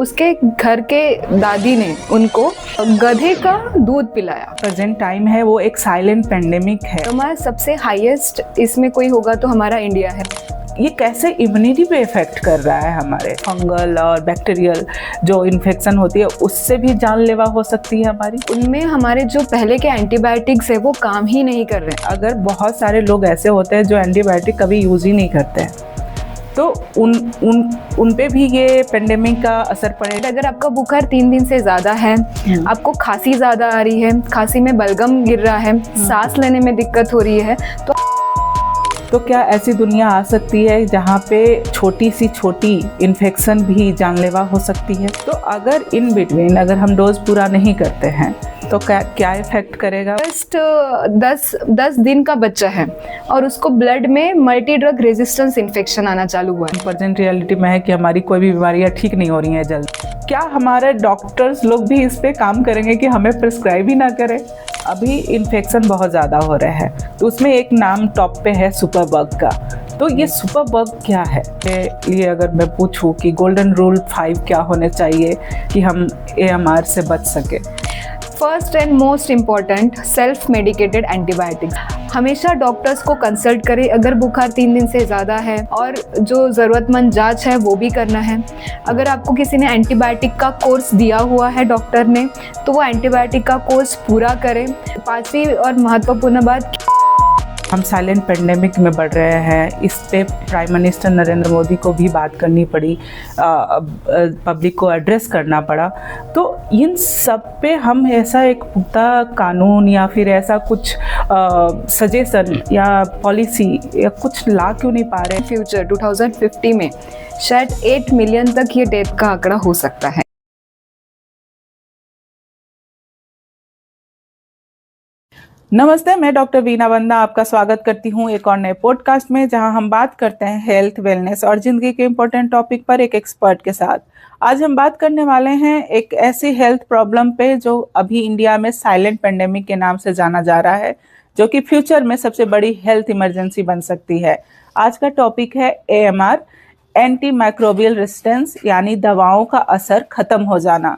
उसके घर के दादी ने उनको गधे का दूध पिलाया। प्रेजेंट टाइम है वो एक साइलेंट पेंडेमिक है। हमारा सबसे हाईएस्ट इसमें कोई होगा तो हमारा इंडिया है। ये कैसे इम्यूनिटी पे इफेक्ट कर रहा है, हमारे फंगल और बैक्टीरियल जो इन्फेक्शन होती है उससे भी जानलेवा हो सकती है हमारी। उनमें हमारे जो पहले के एंटीबायोटिक्स है वो काम ही नहीं कर रहे हैं। अगर बहुत सारे लोग ऐसे होते हैं जो एंटीबायोटिक कभी यूज ही नहीं करते हैं तो उन पे भी ये पेंडेमिक का असर पड़ेगा। अगर आपका बुखार 3 दिन से ज़्यादा है, आपको खांसी ज़्यादा आ रही है, खांसी में बलगम गिर रहा है, सांस लेने में दिक्कत हो रही है, तो क्या ऐसी दुनिया आ सकती है जहाँ पे छोटी सी छोटी इन्फेक्शन भी जानलेवा हो सकती है? तो अगर इन बिटवीन अगर हम डोज पूरा नहीं करते हैं तो क्या इफेक्ट करेगा? जस्ट 10 दिन का बच्चा है और उसको ब्लड में मल्टी ड्रग रेजिस्टेंस इन्फेक्शन आना चालू हुआ है। प्रेजेंट रियलिटी में है कि हमारी कोई भी बीमारियां ठीक नहीं हो रही हैं जल्द। क्या हमारे डॉक्टर्स लोग भी इस पे काम करेंगे कि हमें प्रिस्क्राइब ही ना करें? अभी इन्फेक्शन बहुत ज़्यादा हो रहा है तो उसमें एक नाम टॉप पे है सुपर बग का। तो ये सुपर बग क्या है? ये अगर मैं पूछूं कि गोल्डन रूल 5 क्या होने चाहिए कि हम AMR से बच सके? First and most important, self medicated antibiotics. हमेशा डॉक्टर्स को कंसल्ट करें अगर बुखार 3 दिन से ज़्यादा है, और जो ज़रूरतमंद जांच है वो भी करना है। अगर आपको किसी ने एंटीबायोटिक का कोर्स दिया हुआ है डॉक्टर ने, तो वो एंटीबायोटिक का कोर्स पूरा करें। 5वीं और महत्वपूर्ण बात, हम साइलेंट पेंडेमिक में बढ़ रहे हैं। इस पे प्राइम मिनिस्टर नरेंद्र मोदी को भी बात करनी पड़ी, पब्लिक को एड्रेस करना पड़ा। तो इन सब पे हम ऐसा एक पुख्ता कानून या फिर ऐसा कुछ सजेशन या पॉलिसी या कुछ ला क्यों नहीं पा रहे? फ्यूचर 2050 में शायद 8 मिलियन तक ये डेथ का आंकड़ा हो सकता है। नमस्ते, मैं डॉक्टर वीना बंदा आपका स्वागत करती हूँ एक और नए पॉडकास्ट में, जहां हम बात करते हैं हेल्थ, वेलनेस और जिंदगी के इम्पोर्टेंट टॉपिक पर एक एक्सपर्ट के साथ। आज हम बात करने वाले हैं एक ऐसी हेल्थ प्रॉब्लम पे जो अभी इंडिया में साइलेंट पेंडेमिक के नाम से जाना जा रहा है, जो कि फ्यूचर में सबसे बड़ी हेल्थ इमरजेंसी बन सकती है। आज का टॉपिक है AMR, एंटी माइक्रोबियल रेजिस्टेंस, यानी दवाओं का असर खत्म हो जाना।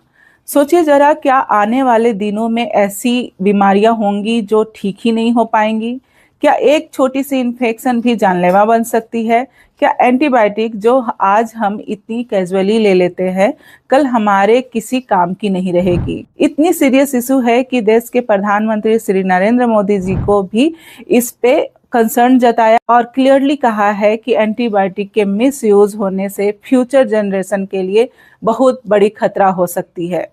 सोचिए जरा, क्या आने वाले दिनों में ऐसी बीमारियां होंगी जो ठीक ही नहीं हो पाएंगी? क्या एक छोटी सी इन्फेक्शन भी जानलेवा बन सकती है? क्या एंटीबायोटिक जो आज हम इतनी कैजुअली ले लेते हैं, कल हमारे किसी काम की नहीं रहेगी? इतनी सीरियस इशू है कि देश के प्रधानमंत्री श्री नरेंद्र मोदी जी को भी इस पे कंसर्न जताया और क्लियरली कहा है कि एंटीबायोटिक के मिसयूज होने से फ्यूचर जनरेशन के लिए बहुत बड़ी खतरा हो सकती है।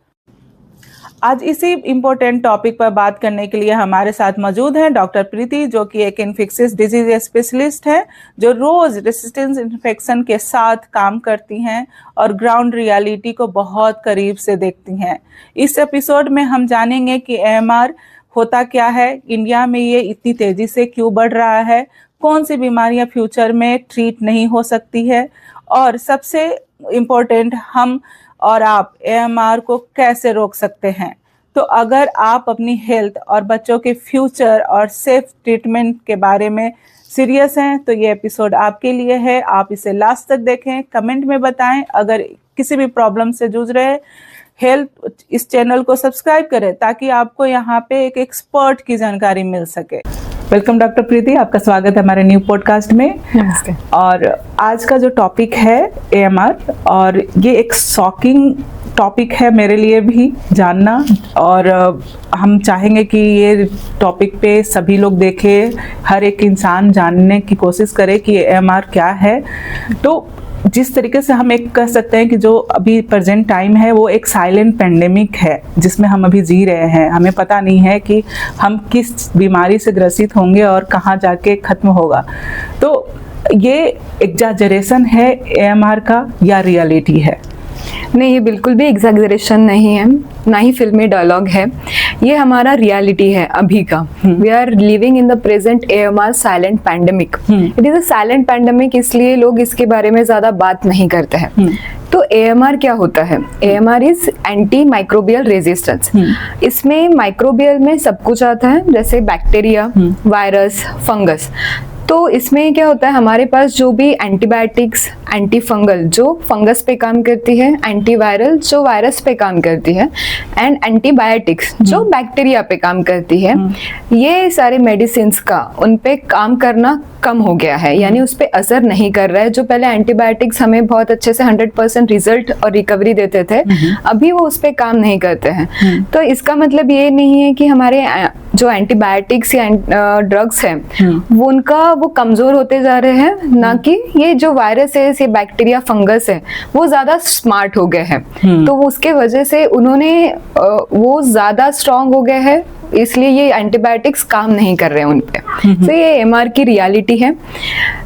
आज इसी इम्पोर्टेंट टॉपिक पर बात करने के लिए हमारे साथ मौजूद हैं डॉक्टर प्रीति, जो कि एक इन्फेक्शियस डिजीज स्पेशलिस्ट हैं, जो रोज रेसिस्टेंस इन्फेक्शन के साथ काम करती हैं और ग्राउंड रियलिटी को बहुत करीब से देखती हैं। इस एपिसोड में हम जानेंगे कि AMR होता क्या है, इंडिया में ये इतनी तेजी से क्यों बढ़ रहा है, कौन सी बीमारियां फ्यूचर में ट्रीट नहीं हो सकती है, और सबसे इम्पोर्टेंट, हम और आप AMR को कैसे रोक सकते हैं। तो अगर आप अपनी हेल्थ और बच्चों के फ्यूचर और सेफ ट्रीटमेंट के बारे में सीरियस हैं तो ये एपिसोड आपके लिए है। आप इसे लास्ट तक देखें, कमेंट में बताएं। अगर किसी भी प्रॉब्लम से जूझ रहे हेल्थ, इस चैनल को सब्सक्राइब करें ताकि आपको यहाँ पे एक एक्सपर्ट की जानकारी मिल सके। वेलकम डॉक्टर प्रीति, आपका स्वागत है हमारे न्यू पॉडकास्ट में। नमस्ते। और आज का जो टॉपिक है AMR, और ये एक शॉकिंग टॉपिक है मेरे लिए भी जानना, और हम चाहेंगे कि ये टॉपिक पे सभी लोग देखें, हर एक इंसान जानने की कोशिश करे कि AMR क्या है। तो जिस तरीके से हम एक कह सकते हैं कि जो अभी प्रेजेंट टाइम है वो एक साइलेंट पेंडेमिक है जिसमें हम अभी जी रहे हैं। हमें पता नहीं है कि हम किस बीमारी से ग्रसित होंगे और कहाँ जाके ख़त्म होगा। तो ये एग्जैजरेशन है AMR का या रियलिटी है? नहीं, ये बिल्कुल भी एग्जैजरेशन नहीं है, ना ही फिल्मी डायलॉग है। ये हमारा रियलिटी है अभी का। We are living in the present AMR silent pandemic. It is a silent pandemic, इसलिए लोग इसके बारे में ज्यादा बात नहीं करते हैं। तो AMR क्या होता है? AMR is anti microbial resistance. इसमें माइक्रोबियल में सब कुछ आता है, जैसे बैक्टीरिया, वायरस, फंगस। तो इसमें क्या होता है, हमारे पास जो भी एंटीबायोटिक्स, एंटी फंगल जो फंगस पे काम करती है, एंटीवायरल जो वायरस पे काम करती है, एंड एंटीबायोटिक्स जो बैक्टीरिया पे काम करती है, ये सारे मेडिसिन्स का उन पे काम करना कम हो गया है, यानी उस पे असर नहीं कर रहा है। जो पहले एंटीबायोटिक्स हमें बहुत अच्छे से 100% रिजल्ट और रिकवरी देते थे, अभी वो उस पे काम नहीं करते हैं। तो इसका मतलब ये नहीं है कि हमारे जो एंटीबायोटिक्स या ड्रग्स हैं वो उनका वो कमजोर होते जा रहे हैं, ना कि ये जो वायरस है, ये बैक्टीरिया फंगस है, वो ज्यादा स्मार्ट हो गए हैं। तो उसके वजह से उन्होंने वो ज्यादा स्ट्रांग हो गए हैं, इसलिए ये एंटीबायोटिक्स काम नहीं कर रहे हैं उन पे। तो ये एमआर की रियलिटी है।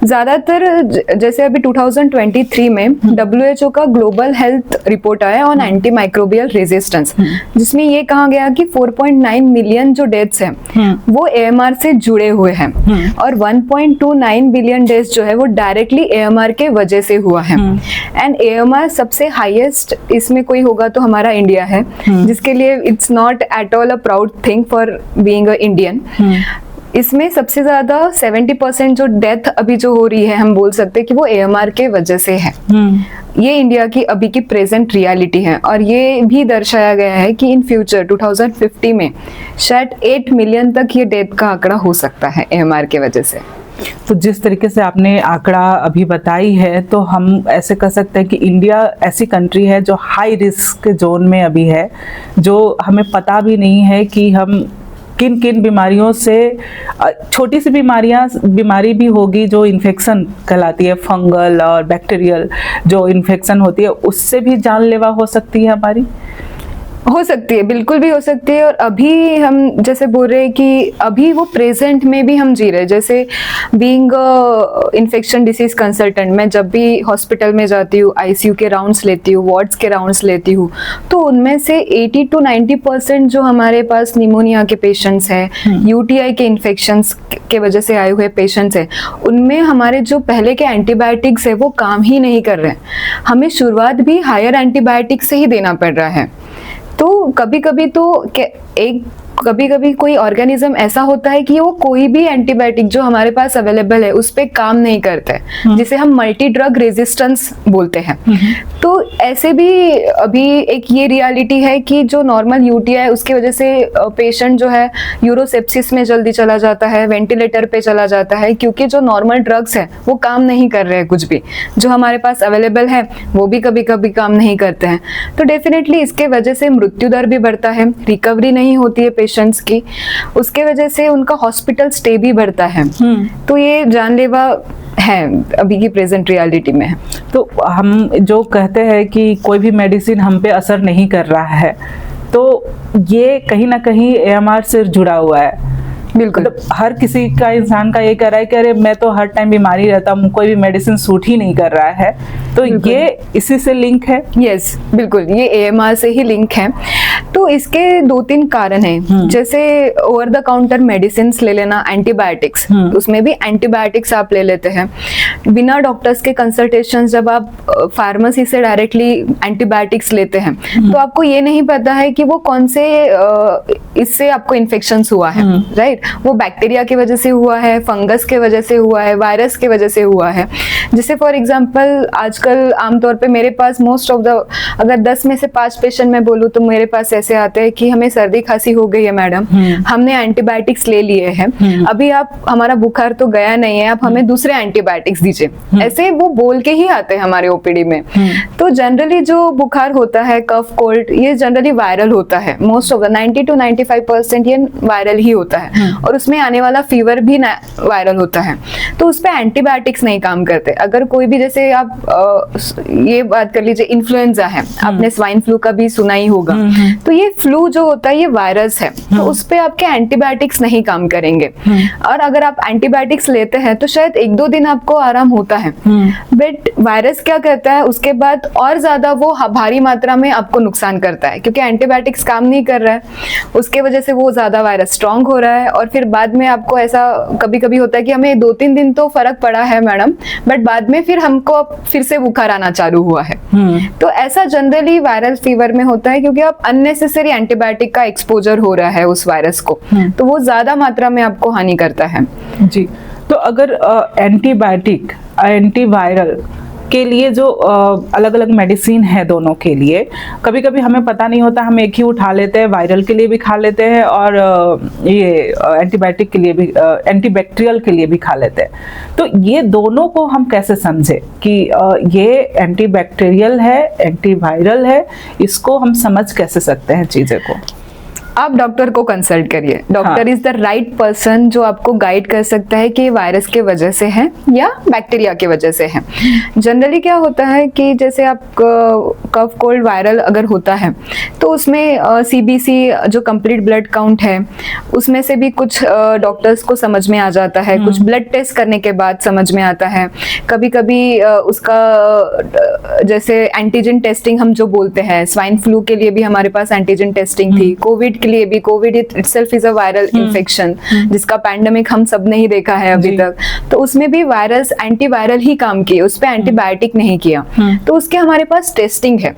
ज्यादातर जैसे अभी 2023 में WHO का ग्लोबल हेल्थ रिपोर्ट आया ऑन एंटी माइक्रोबियल रेजिस्टेंस, जिसमें ये कहा गया कि 4.9 मिलियन जो डेथ्स हैं वो AMR से जुड़े हुए हैं, और 1.29 बिलियन डेथ्स जो है वो डायरेक्टली AMR के वजह से हुआ है। एंड AMR सबसे हाईएस्ट इसमें कोई होगा तो हमारा इंडिया है, जिसके लिए it's not at all a proud thing for being a Indian. इसमें सबसे ज्यादा 70% जो डेथ अभी जो हो रही है, हम बोल सकते हैं कि वो AMR के वजह से है। ये इंडिया की अभी की प्रेजेंट रियलिटी है, और ये भी दर्शाया गया है कि इन फ्यूचर 2050 में शायद 8 मिलियन तक ये डेथ का आंकड़ा हो सकता है AMR के वजह से। तो जिस तरीके से आपने आंकड़ा अभी बताई है, तो हम ऐसे कह सकते हैं कि इंडिया ऐसी कंट्री है जो हाई रिस्क जोन में अभी है, जो हमें पता भी नहीं है कि हम किन किन बीमारियों से, छोटी सी बीमारी भी होगी जो इन्फेक्शन कहलाती है, फंगल और बैक्टीरियल जो इन्फेक्शन होती है, उससे भी जानलेवा हो सकती है हमारी। हो सकती है, बिल्कुल भी हो सकती है। और अभी हम जैसे बोल रहे हैं कि अभी वो प्रेजेंट में भी हम जी रहे हैं। जैसे बीइंग इन्फेक्शन डिसीज कंसल्टेंट, मैं जब भी हॉस्पिटल में जाती हूँ, ICU के राउंड्स लेती हूँ, वार्ड्स के राउंड्स लेती हूँ, तो उनमें से 80 to 90% जो हमारे पास निमोनिया के पेशेंट्स हैं, UTI के इन्फेक्शंस के वजह से आए हुए पेशेंट्स हैं, उनमें हमारे जो पहले के एंटीबायोटिक्स है वो काम ही नहीं कर रहे हैं। हमें शुरुआत भी हायर एंटीबायोटिक्स से ही देना पड़ रहा है। तो कभी कभी कोई ऑर्गेनिज्म ऐसा होता है कि वो कोई भी एंटीबायोटिक जो हमारे पास अवेलेबल है उस पे काम नहीं करता है, जिसे हम मल्टी ड्रग रेजिस्टेंस बोलते हैं। तो ऐसे भी अभी एक ये रियलिटी है कि जो नॉर्मल UTI है उसकी वजह से पेशेंट जो है यूरोसेप्सिस में जल्दी चला जाता है, वेंटिलेटर पे चला जाता है, क्योंकि जो नॉर्मल ड्रग्स है वो काम नहीं कर रहे हैं। कुछ भी जो हमारे पास अवेलेबल है वो भी कभी कभी काम नहीं करते हैं। तो डेफिनेटली इसके वजह से मृत्यु दर भी बढ़ता है, रिकवरी नहीं होती है पेशेंट्स की, उसके वजह से उनका हॉस्पिटल स्टे भी बढ़ता है। तो ये जानलेवा है, अभी की प्रेजेंट रियलिटी में है। तो हम जो कहते हैं कि कोई भी मेडिसिन हम पे असर नहीं कर रहा है, तो ये कहीं ना कहीं AMR से जुड़ा हुआ है। बिल्कुल, मतलब हर किसी का, इंसान का ये कह रहा है कि अरे मैं तो हर टाइम बीमारी रहता हूँ, कोई भी मेडिसिन सूट ही नहीं कर रहा है। तो ये इसी से लिंक है। यस, बिल्कुल, ये AMR से ही लिंक है। तो इसके 2-3 कारण हैं। जैसे ओवर द काउंटर मेडिसिन ले लेना, एंटीबायोटिक्स, उसमें भी एंटीबायोटिक्स आप ले लेते हैं बिना डॉक्टर्स के कंसल्टेशन। जब आप फार्मेसी से डायरेक्टली एंटीबायोटिक्स लेते हैं तो आपको ये नहीं पता है कि वो कौन से इससे आपको इन्फेक्शन हुआ है, राइट? वो बैक्टीरिया की वजह से हुआ है, फंगस के वजह से हुआ है, वायरस के वजह से हुआ है। जैसे फॉर एग्जांपल आजकल आमतौर पे मेरे पास मोस्ट ऑफ द, अगर 10 में से 5 पेशेंट मैं बोलूँ तो मेरे पास ऐसे आते हैं कि हमें सर्दी खांसी हो गई है मैडम, हमने एंटीबायोटिक्स ले लिए हैं, अभी आप, हमारा बुखार तो गया नहीं है, आप हमें दूसरे एंटीबायोटिक्स दीजिए। ऐसे वो बोल के ही आते हैं हमारे OPD में। तो जनरली जो बुखार होता है, कफ कोल्ड, ये जनरली वायरल होता है। मोस्ट ऑफ द 90 to 95% ये वायरल ही होता है, और उसमें आने वाला फीवर भी वायरल होता है। तो उस पर एंटीबायोटिक्स नहीं काम करते। अगर कोई भी, जैसे आप ये बात कर लीजिए, इन्फ्लुएंजा है, आपने स्वाइन फ्लू का भी सुना ही होगा। तो ये फ्लू जो होता है ये वायरस है, तो उस पे आपके एंटीबायोटिक्स नहीं काम करेंगे। और अगर आप एंटीबायोटिक्स लेते हैं तो शायद 1-2 दिन आपको आराम होता है, बट वायरस क्या करता है उसके बाद और ज्यादा वो भारी मात्रा में आपको नुकसान करता है, क्योंकि एंटीबायोटिक्स काम नहीं कर रहा है, उसके वजह से वो ज्यादा वायरस स्ट्रांग हो रहा है। और फिर बाद में आपको ऐसा कभी कभी होता है कि हमें 2-3 दिन तो फर्क पड़ा है मैडम, बट बाद में फिर हमको फिर से बुखार आना चालू हुआ है। तो ऐसा जनरली वायरल फीवर में होता है, क्योंकि आप अननेसेसरी एंटीबायोटिक का एक्सपोजर हो रहा है उस वायरस को, तो वो ज्यादा मात्रा में आपको हानि करता है। जी, तो अगर एंटीबायोटिक, एंटीवायरल के लिए जो अलग अलग मेडिसिन है दोनों के लिए, कभी कभी हमें पता नहीं होता, हम एक ही उठा लेते हैं, वायरल के लिए भी खा लेते हैं और ये एंटीबायोटिक के लिए भी, एंटीबैक्टीरियल के लिए भी खा लेते हैं। तो ये दोनों को हम कैसे समझे कि ये एंटीबैक्टीरियल है, एंटीवायरल है, इसको हम समझ कैसे सकते हैं चीज़ें को? आप डॉक्टर को कंसल्ट करिए। Doctor is the right person जो आपको गाइड कर सकता है कि वायरस के वजह से है या बैक्टीरिया के वजह से है। जनरली क्या होता है कि जैसे आप कफ कोल्ड वायरल अगर होता है तो उसमें सीबीसी जो कंप्लीट ब्लड काउंट है उसमें से भी कुछ डॉक्टर्स को समझ में आ जाता है, कुछ ब्लड टेस्ट करने के बाद समझ में आता है। कभी कभी उसका जैसे एंटीजन टेस्टिंग हम जो बोलते हैं, स्वाइन फ्लू के लिए भी हमारे पास एंटीजन टेस्टिंग थी, कोविड के लिए भी, Covid itself is a viral infection जिसका पैंडेमिक हम सब ने ही देखा है अभी तक, तो उसमें भी वायरस एंटीवायरल ही काम किए, उस पे एंटीबायोटिक नहीं किया, तो उसके हमारे पास टेस्टिंग है।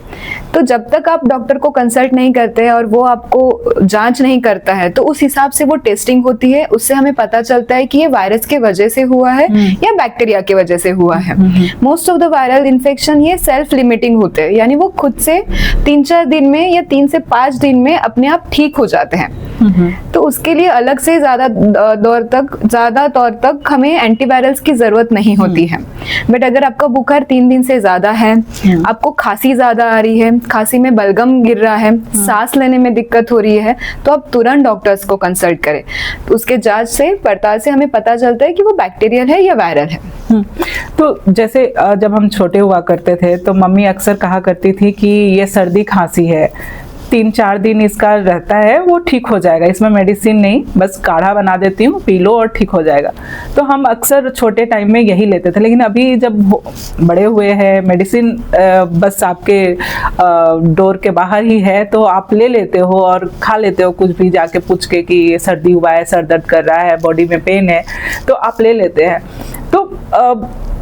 तो जब तक आप डॉक्टर को कंसल्ट नहीं करते और वो आपको जांच नहीं करता है तो उस हिसाब से वो टेस्टिंग होती है, उससे हमें पता चलता है कि ये वायरस के वजह से हुआ है या बैक्टीरिया के वजह से हुआ है। Most of the viral infection ये सेल्फ लिमिटिंग होते हैं, यानी वो खुद से 3-4 दिन में या 3 से 5 दिन में अपने आप ठीक हो जाते हैं। तो उसके लिए अलग से ज्यादा तौर तक हमें एंटीवायरल्स की जरूरत नहीं होती है। बट अगर आपका बुखार 3 दिन से ज्यादा है, आपको खांसी ज्यादा आ रही है, खांसी में बलगम गिर रहा है, सांस लेने में दिक्कत हो रही है, तो आप तुरंत डॉक्टर्स को कंसल्ट करें। तो उसके जांच से पड़ताल से हमें पता चलता है कि वो बैक्टीरियल है या वायरल है। तो जैसे जब हम छोटे हुआ करते थे तो मम्मी अक्सर कहा करती थी कि ये सर्दी खांसी है, 3-4 दिन इसका रहता है, वो ठीक हो जाएगा, इसमें मेडिसिन नहीं, बस काढ़ा बना देती हूँ, पी लो और ठीक हो जाएगा। तो हम अक्सर छोटे टाइम में यही लेते थे, लेकिन अभी जब बड़े हुए हैं, मेडिसिन बस आपके डोर के बाहर ही है तो आप ले लेते हो और खा लेते हो, कुछ भी जाके पूछ के कि ये सर्दी हुआ है, सर दर्द कर रहा है, बॉडी में पेन है, तो आप ले लेते हैं। तो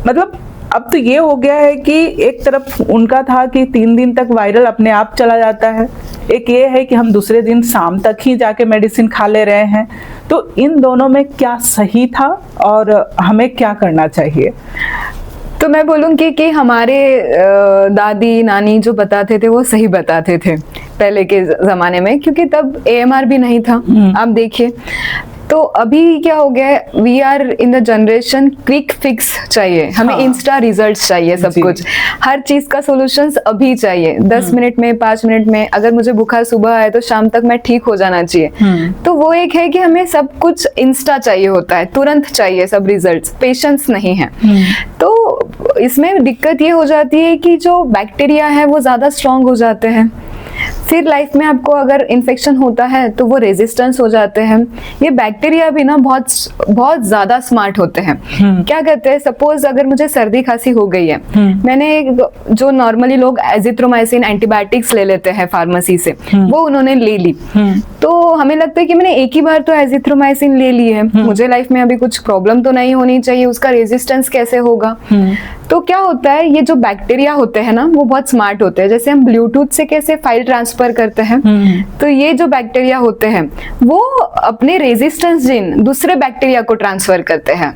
मतलब अब तो ये हो गया है कि एक तरफ उनका था कि 3 दिन तक वायरल अपने आप चला जाता है, एक ये है कि हम दूसरे दिन शाम तक ही जाके मेडिसिन खा ले रहे हैं। तो इन दोनों में क्या सही था और हमें क्या करना चाहिए? तो मैं बोलूँगी कि हमारे दादी नानी जो बताते थे वो सही बताते थे पहले के ज़माने में, क्योंकि तब AMR भी नहीं था। आप देखिए, तो अभी क्या हो गया है, we are in the generation quick fix चाहिए हमें, इंस्टा रिजल्ट्स चाहिए, सब कुछ, हर चीज का सॉल्यूशंस अभी चाहिए, 10 मिनट में, 5 मिनट में। अगर मुझे बुखार सुबह आए तो शाम तक मैं ठीक हो जाना चाहिए। तो वो एक है कि हमें सब कुछ इंस्टा चाहिए होता है, तुरंत चाहिए सब रिजल्ट्स, पेशेंस नहीं है। तो इसमें दिक्कत ये हो जाती है कि जो बैक्टीरिया है वो ज्यादा स्ट्रांग हो जाते हैं, फिर लाइफ में आपको अगर इन्फेक्शन होता है तो वो रेजिस्टेंस हो जाते हैं। ये बैक्टीरिया भी ना बहुत ज्यादा स्मार्ट होते हैं। क्या करते हैं, सपोज अगर मुझे सर्दी खांसी हो गई है, मैंने जो नॉर्मली लोग एजिथ्रोमाइसिन एंटीबायोटिक्स ले लेते हैं फार्मेसी से, वो उन्होंने ले ली, तो हमें लगता है कि मैंने एक ही बार तो एजिथ्रोमाइसिन ले ली है, मुझे लाइफ में अभी कुछ प्रॉब्लम तो नहीं होनी चाहिए, उसका रेजिस्टेंस कैसे होगा। तो क्या होता है, ये जो बैक्टीरिया होते हैं ना वो बहुत स्मार्ट होते हैं। जैसे हम ब्लूटूथ से कैसे फाइल ट्रांसफर करते हैं, तो ये जो बैक्टीरिया होते हैं वो अपने रेजिस्टेंस जीन दूसरे बैक्टीरिया को ट्रांसफर करते हैं,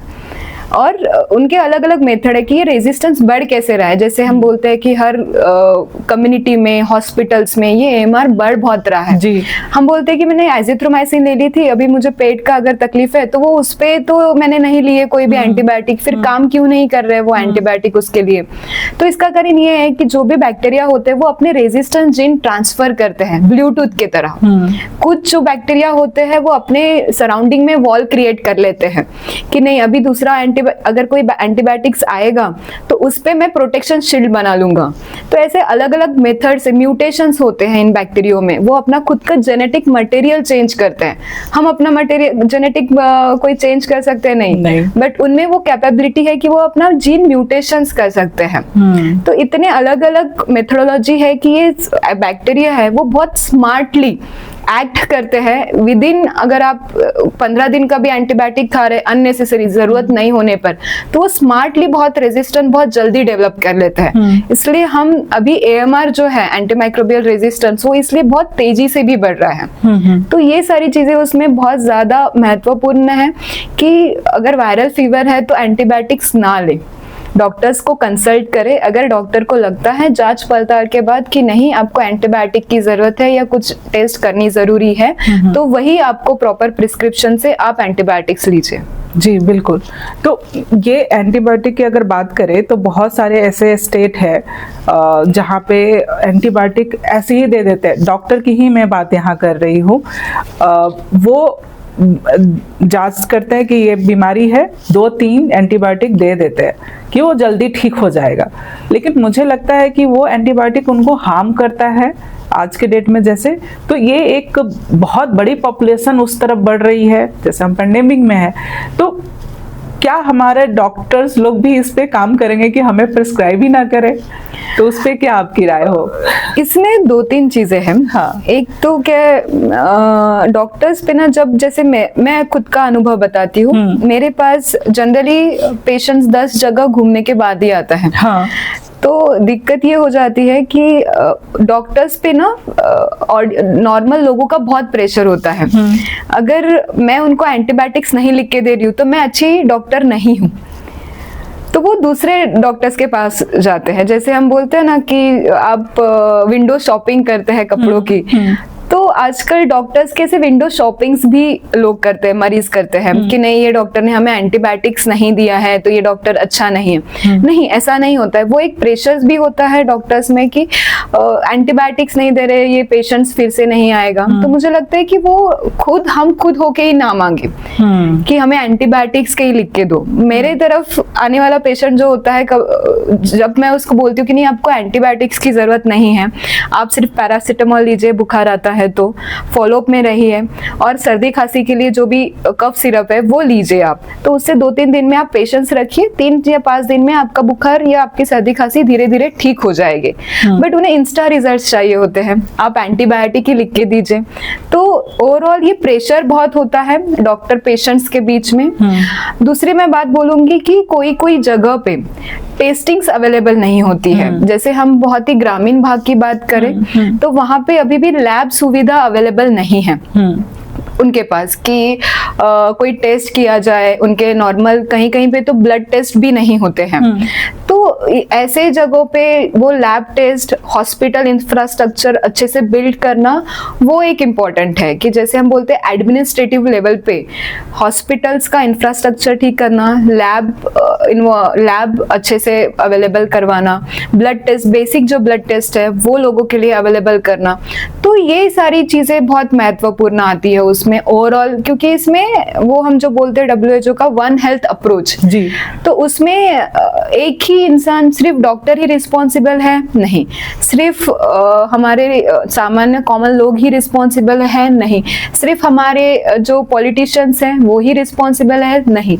और उनके अलग अलग मेथड है कि ये रेजिस्टेंस बढ़ कैसे रहा है। जैसे हम बोलते हैं कि हर कम्युनिटी में, हॉस्पिटल्स में ये AMR बढ़ बहुत रहा है जी। हम बोलते हैं कि मैंने एजिथ्रोमाइसिन ले ली थी, अभी मुझे पेट का अगर तकलीफ है तो वो उस पे तो मैंने नहीं लिए कोई भी एंटीबायोटिक, फिर काम क्यों नहीं कर रहे वो एंटीबायोटिक उसके लिए। तो इसका कारण ये है कि जो भी बैक्टीरिया होते हैं वो अपने रेजिस्टेंस जीन ट्रांसफर करते हैं ब्लूटूथ की तरह। कुछ जो बैक्टीरिया होते हैं वो अपने सराउंडिंग में वॉल क्रिएट कर लेते हैं कि नहीं, अभी दूसरा अगर कोई एंटीबायोटिक्स आएगा तो उस पे मैं प्रोटेक्शन शील्ड बना लूंगा। तो ऐसे अलग अलग मेथड से म्यूटेशंस होते हैं इन बैक्टीरियो में, वो अपना खुद का जेनेटिक मटेरियल चेंज करते हैं। हम अपना मटेरियल जेनेटिक कोई चेंज कर सकते हैं नहीं, बट उनमें वो कैपेबिलिटी है कि वो अपना जीन म्यूटेशंस कर सकते हैं। तो इतने अलग अलग मेथोडोलॉजी है कि ये बैक्टीरिया है वो बहुत स्मार्टली एक्ट करते हैं विद इन, अगर आप 15 दिन का भी एंटीबायोटिक खा रहे अननेसेसरी जरूरत नहीं होने पर, तो वो स्मार्टली बहुत रेजिस्टेंट बहुत जल्दी डेवलप कर लेता है। इसलिए हम अभी AMR जो है एंटीमाइक्रोबियल रेजिस्टेंस, वो इसलिए बहुत तेजी से भी बढ़ रहा है। तो ये सारी चीजें उसमें बहुत ज्यादा महत्वपूर्ण है कि अगर वायरल फीवर है तो एंटीबायोटिक्स ना ले, डॉक्टर्स को कंसल्ट करें। अगर डॉक्टर को लगता है जांच पड़ताल के बाद कि नहीं आपको एंटीबायोटिक की जरूरत है या कुछ टेस्ट करनी जरूरी है, तो वही आपको प्रॉपर प्रिस्क्रिप्शन से आप एंटीबायोटिक्स लीजिए। जी बिल्कुल। तो ये एंटीबायोटिक की अगर बात करें तो बहुत सारे ऐसे स्टेट है जहाँ पे एंटीबायोटिक ऐसे ही दे देते हैं, डॉक्टर की ही मैं बात यहाँ कर रही हूँ, वो जांच करते हैं कि ये बीमारी है, 2-3 एंटीबायोटिक दे देते हैं कि वो जल्दी ठीक हो जाएगा। लेकिन मुझे लगता है कि वो एंटीबायोटिक उनको हार्म करता है आज के डेट में। जैसे तो ये एक बहुत बड़ी पॉपुलेशन उस तरफ बढ़ रही है, जैसे हम पेंडेमिक में है, तो क्या हमारे डॉक्टर्स लोग भी इस पे काम करेंगे कि हमें प्रिस्क्राइब ही ना करें? तो उस पे क्या आपकी राय हो? इसमें 2-3 चीजें हैं। हाँ। एक तो क्या डॉक्टर्स पे ना, जब जैसे मैं खुद का अनुभव बताती हूँ, मेरे पास जनरली पेशेंट्स 10 जगह घूमने के बाद ही आता है। हाँ। तो दिक्कत ये हो जाती है कि डॉक्टर्स पे ना और नॉर्मल लोगों का बहुत प्रेशर होता है। अगर मैं उनको एंटीबायोटिक्स नहीं लिख के दे रही हूँ तो मैं अच्छी डॉक्टर नहीं हूँ, तो वो दूसरे डॉक्टर्स के पास जाते हैं। जैसे हम बोलते हैं ना कि आप विंडो शॉपिंग करते हैं कपड़ों की, तो आजकल डॉक्टर्स के से विंडो शॉपिंग्स भी लोग करते हैं, मरीज करते हैं कि नहीं ये डॉक्टर ने हमें एंटीबायोटिक्स नहीं दिया है तो ये डॉक्टर अच्छा नहीं है। नहीं, ऐसा नहीं होता है। वो एक प्रेशर भी होता है डॉक्टर्स में कि एंटीबायोटिक्स नहीं दे रहे, ये पेशेंट्स फिर से नहीं आएगा। तो मुझे लगता है कि वो हम खुद होके ही ना मांगे कि हमें एंटीबायोटिक्स के ही लिख के दो। मेरे तरफ आने वाला पेशेंट जो होता है, जब मैं उसको बोलती हूँ कि नहीं आपको एंटीबायोटिक्स की जरूरत नहीं है, आप सिर्फ पैरासिटामोल लीजिए, बुखार आता है तो फॉलोअप में रहिए, और सर्दी खांसी के लिए जो भी कफ सिरप है वो लीजिए आप। तो उससे 2-3 दिन में आप पेशेंस रखिए, 3 या 5 दिन में आपका बुखार या आपकी सर्दी खांसी धीरे धीरे ठीक हो जाएगी। बट उन्हें इंस्टा रिजल्ट्स चाहिए होते हैं, आप एंटीबायोटिक ही लिख के दीजिए। तो ओवरऑल ये प्रेशर बहुत होता है डॉक्टर पेशेंट्स के बीच में। दूसरी मैं बात बोलूंगी कि कोई कोई जगह पे टेस्टिंग्स अवेलेबल नहीं होती है। जैसे हम बहुत ही ग्रामीण भाग की बात करें तो वहां पे अभी भी लैब सुविधा अवेलेबल नहीं है उनके पास कि कोई टेस्ट किया जाए। उनके नॉर्मल कहीं कहीं पे तो ब्लड टेस्ट भी नहीं होते हैं। तो ऐसे जगहों पे वो लैब टेस्ट, हॉस्पिटल इंफ्रास्ट्रक्चर अच्छे से बिल्ड करना वो एक इम्पॉर्टेंट है कि जैसे हम बोलते हैं एडमिनिस्ट्रेटिव लेवल पे हॉस्पिटल्स का इंफ्रास्ट्रक्चर ठीक करना, लैब अच्छे से अवेलेबल करवाना, ब्लड टेस्ट, बेसिक जो ब्लड टेस्ट है वो लोगों के लिए अवेलेबल करना। तो ये सारी चीजें बहुत महत्वपूर्ण आती है उसमें ओवरऑल, क्योंकि इसमें वो हम जो बोलते हैं WHO का वन हेल्थ अप्रोच जी, तो उसमें एक ही इंसान सिर्फ डॉक्टर ही रिस्पॉन्सिबल है नहीं, सिर्फ हमारे सामान्य कॉमन लोग ही रिस्पॉन्सिबल है नहीं, सिर्फ हमारे जो पॉलिटिशियंस हैं वो ही रिस्पॉन्सिबल है नहीं।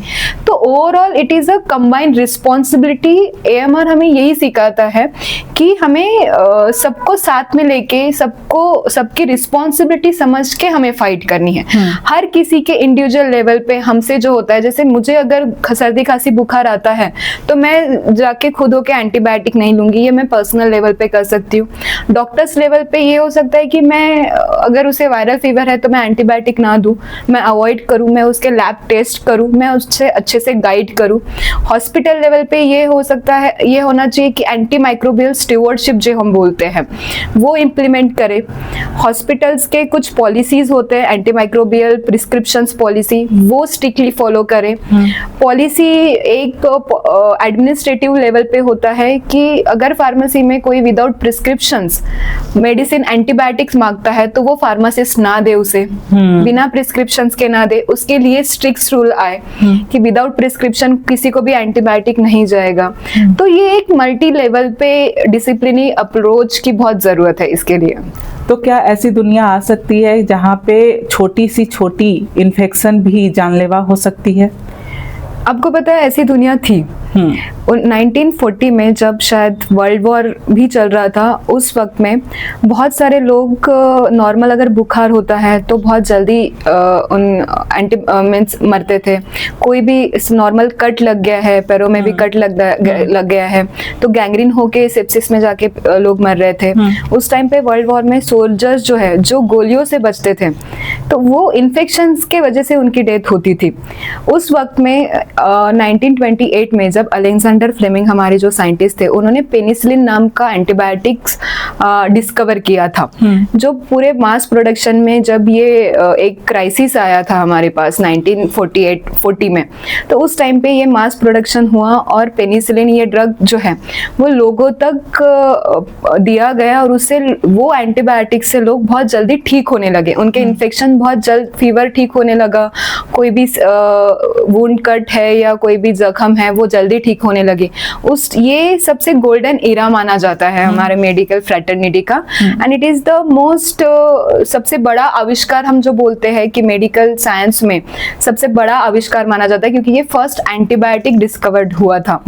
तो overall it is a combined responsibility. AMR हमें यही सिखाता है कि हमें सबको साथ में लेके सबकी रिस्पॉन्सिबिलिटी समझ के हमें फाइट करनी है। हर किसी के इंडिविजुअल लेवल पे हमसे जो होता है, जैसे मुझे अगर सर्दी खांसी बुखार आता है तो मैं जाके खुद होके एंटीबायोटिक नहीं लूंगी, ये मैं पर्सनल लेवल पे कर सकती हूँ। डॉक्टर्स लेवल पे ये हो सकता है कि मैं अगर उसे वायरल फीवर है तो मैं एंटीबायोटिक ना दूं, मैं अवॉइड करूं, मैं उसके लैब टेस्ट करूं, मैं उससे अच्छे से गाइड करूं। हॉस्पिटल लेवल पे ये हो सकता है, ये होना चाहिए कि एंटी माइक्रोबियल स्टीवर्डशिप जो हम बोलते हैं वो इम्प्लीमेंट करें। हॉस्पिटल्स के कुछ पॉलिसीज होते हैं, एंटी माइक्रोबियल प्रिस्क्रिप्शंस पॉलिसी, वो स्ट्रिक्टली फॉलो करें। पॉलिसी एक एडमिनिस्ट्रेटिव लेवल पे होता है कि अगर फार्मेसी में कोई विदाउट प्रिस्क्रिप्शंस मेडिसिन एंटीबायोटिक्स मांगता है तो वो फार्मासिस्ट ना दे उसे, बिना प्रिस्क्रिप्शंस के ना दे। उसके लिए स्ट्रिक्ट रूल आए कि विदाउट प्रिस्क्रिप्शन किसी को भी एंटीबायोटिक नहीं जाएगा। तो ये एक मल्टी लेवल पे डिसिप्लिनरी अप्रोच की बहुत जरूरत है इसके लिए। तो क्या ऐसी दुनिया आ सकती है जहाँ पे छोटी सी छोटी इन्फेक्शन भी जानलेवा हो सकती है? आपको पता है ऐसी दुनिया थी 1940 में जब शायद वर्ल्ड वॉर भी चल रहा था, उस वक्त में बहुत सारे लोग नॉर्मल अगर बुखार होता है तो बहुत जल्दी मीन्स मरते थे। कोई भी नॉर्मल कट लग गया है, पैरों में भी कट लग गया है तो गैंग्रीन होके सेप्सिस में जाके लोग मर रहे थे। उस टाइम पे वर्ल्ड वॉर में सोल्जर्स जो है जो गोलियों से बचते थे तो वो इन्फेक्शंस के वजह से उनकी डेथ होती थी। उस वक्त में 1928 में जब अलेक्जेंडर फ्लेमिंग हमारे जो साइंटिस्ट थे, उन्होंने पेनिसिलिन नाम का एंटीबायोटिक्स डिस्कवर किया था, जो पूरे मास प्रोडक्शन में जब ये एक क्राइसिस आया था हमारे पास 1940 में, तो उस टाइम पे ये मास प्रोडक्शन हुआ और पेनिसिलिन ये ड्रग जो है वो लोगों तक दिया गया और उससे वो एंटीबायोटिक से लोग बहुत जल्दी ठीक होने लगे। उनके इन्फेक्शन बहुत जल्द, फीवर ठीक होने लगा, कोई भी वुंड कट है या कोई भी जख्म है वो जल्दी ठीक होने लगे। ये सबसे गोल्डन एरा माना जाता है हमारे मेडिकल फ्रेटर्निटी का। And it is the most सबसे बड़ा आविष्कार, हम जो बोलते हैं कि मेडिकल साइंस में सबसे बड़ा आविष्कार माना जाता है, क्योंकि ये फर्स्ट एंटीबायोटिक डिस्कवर्ड हुआ था।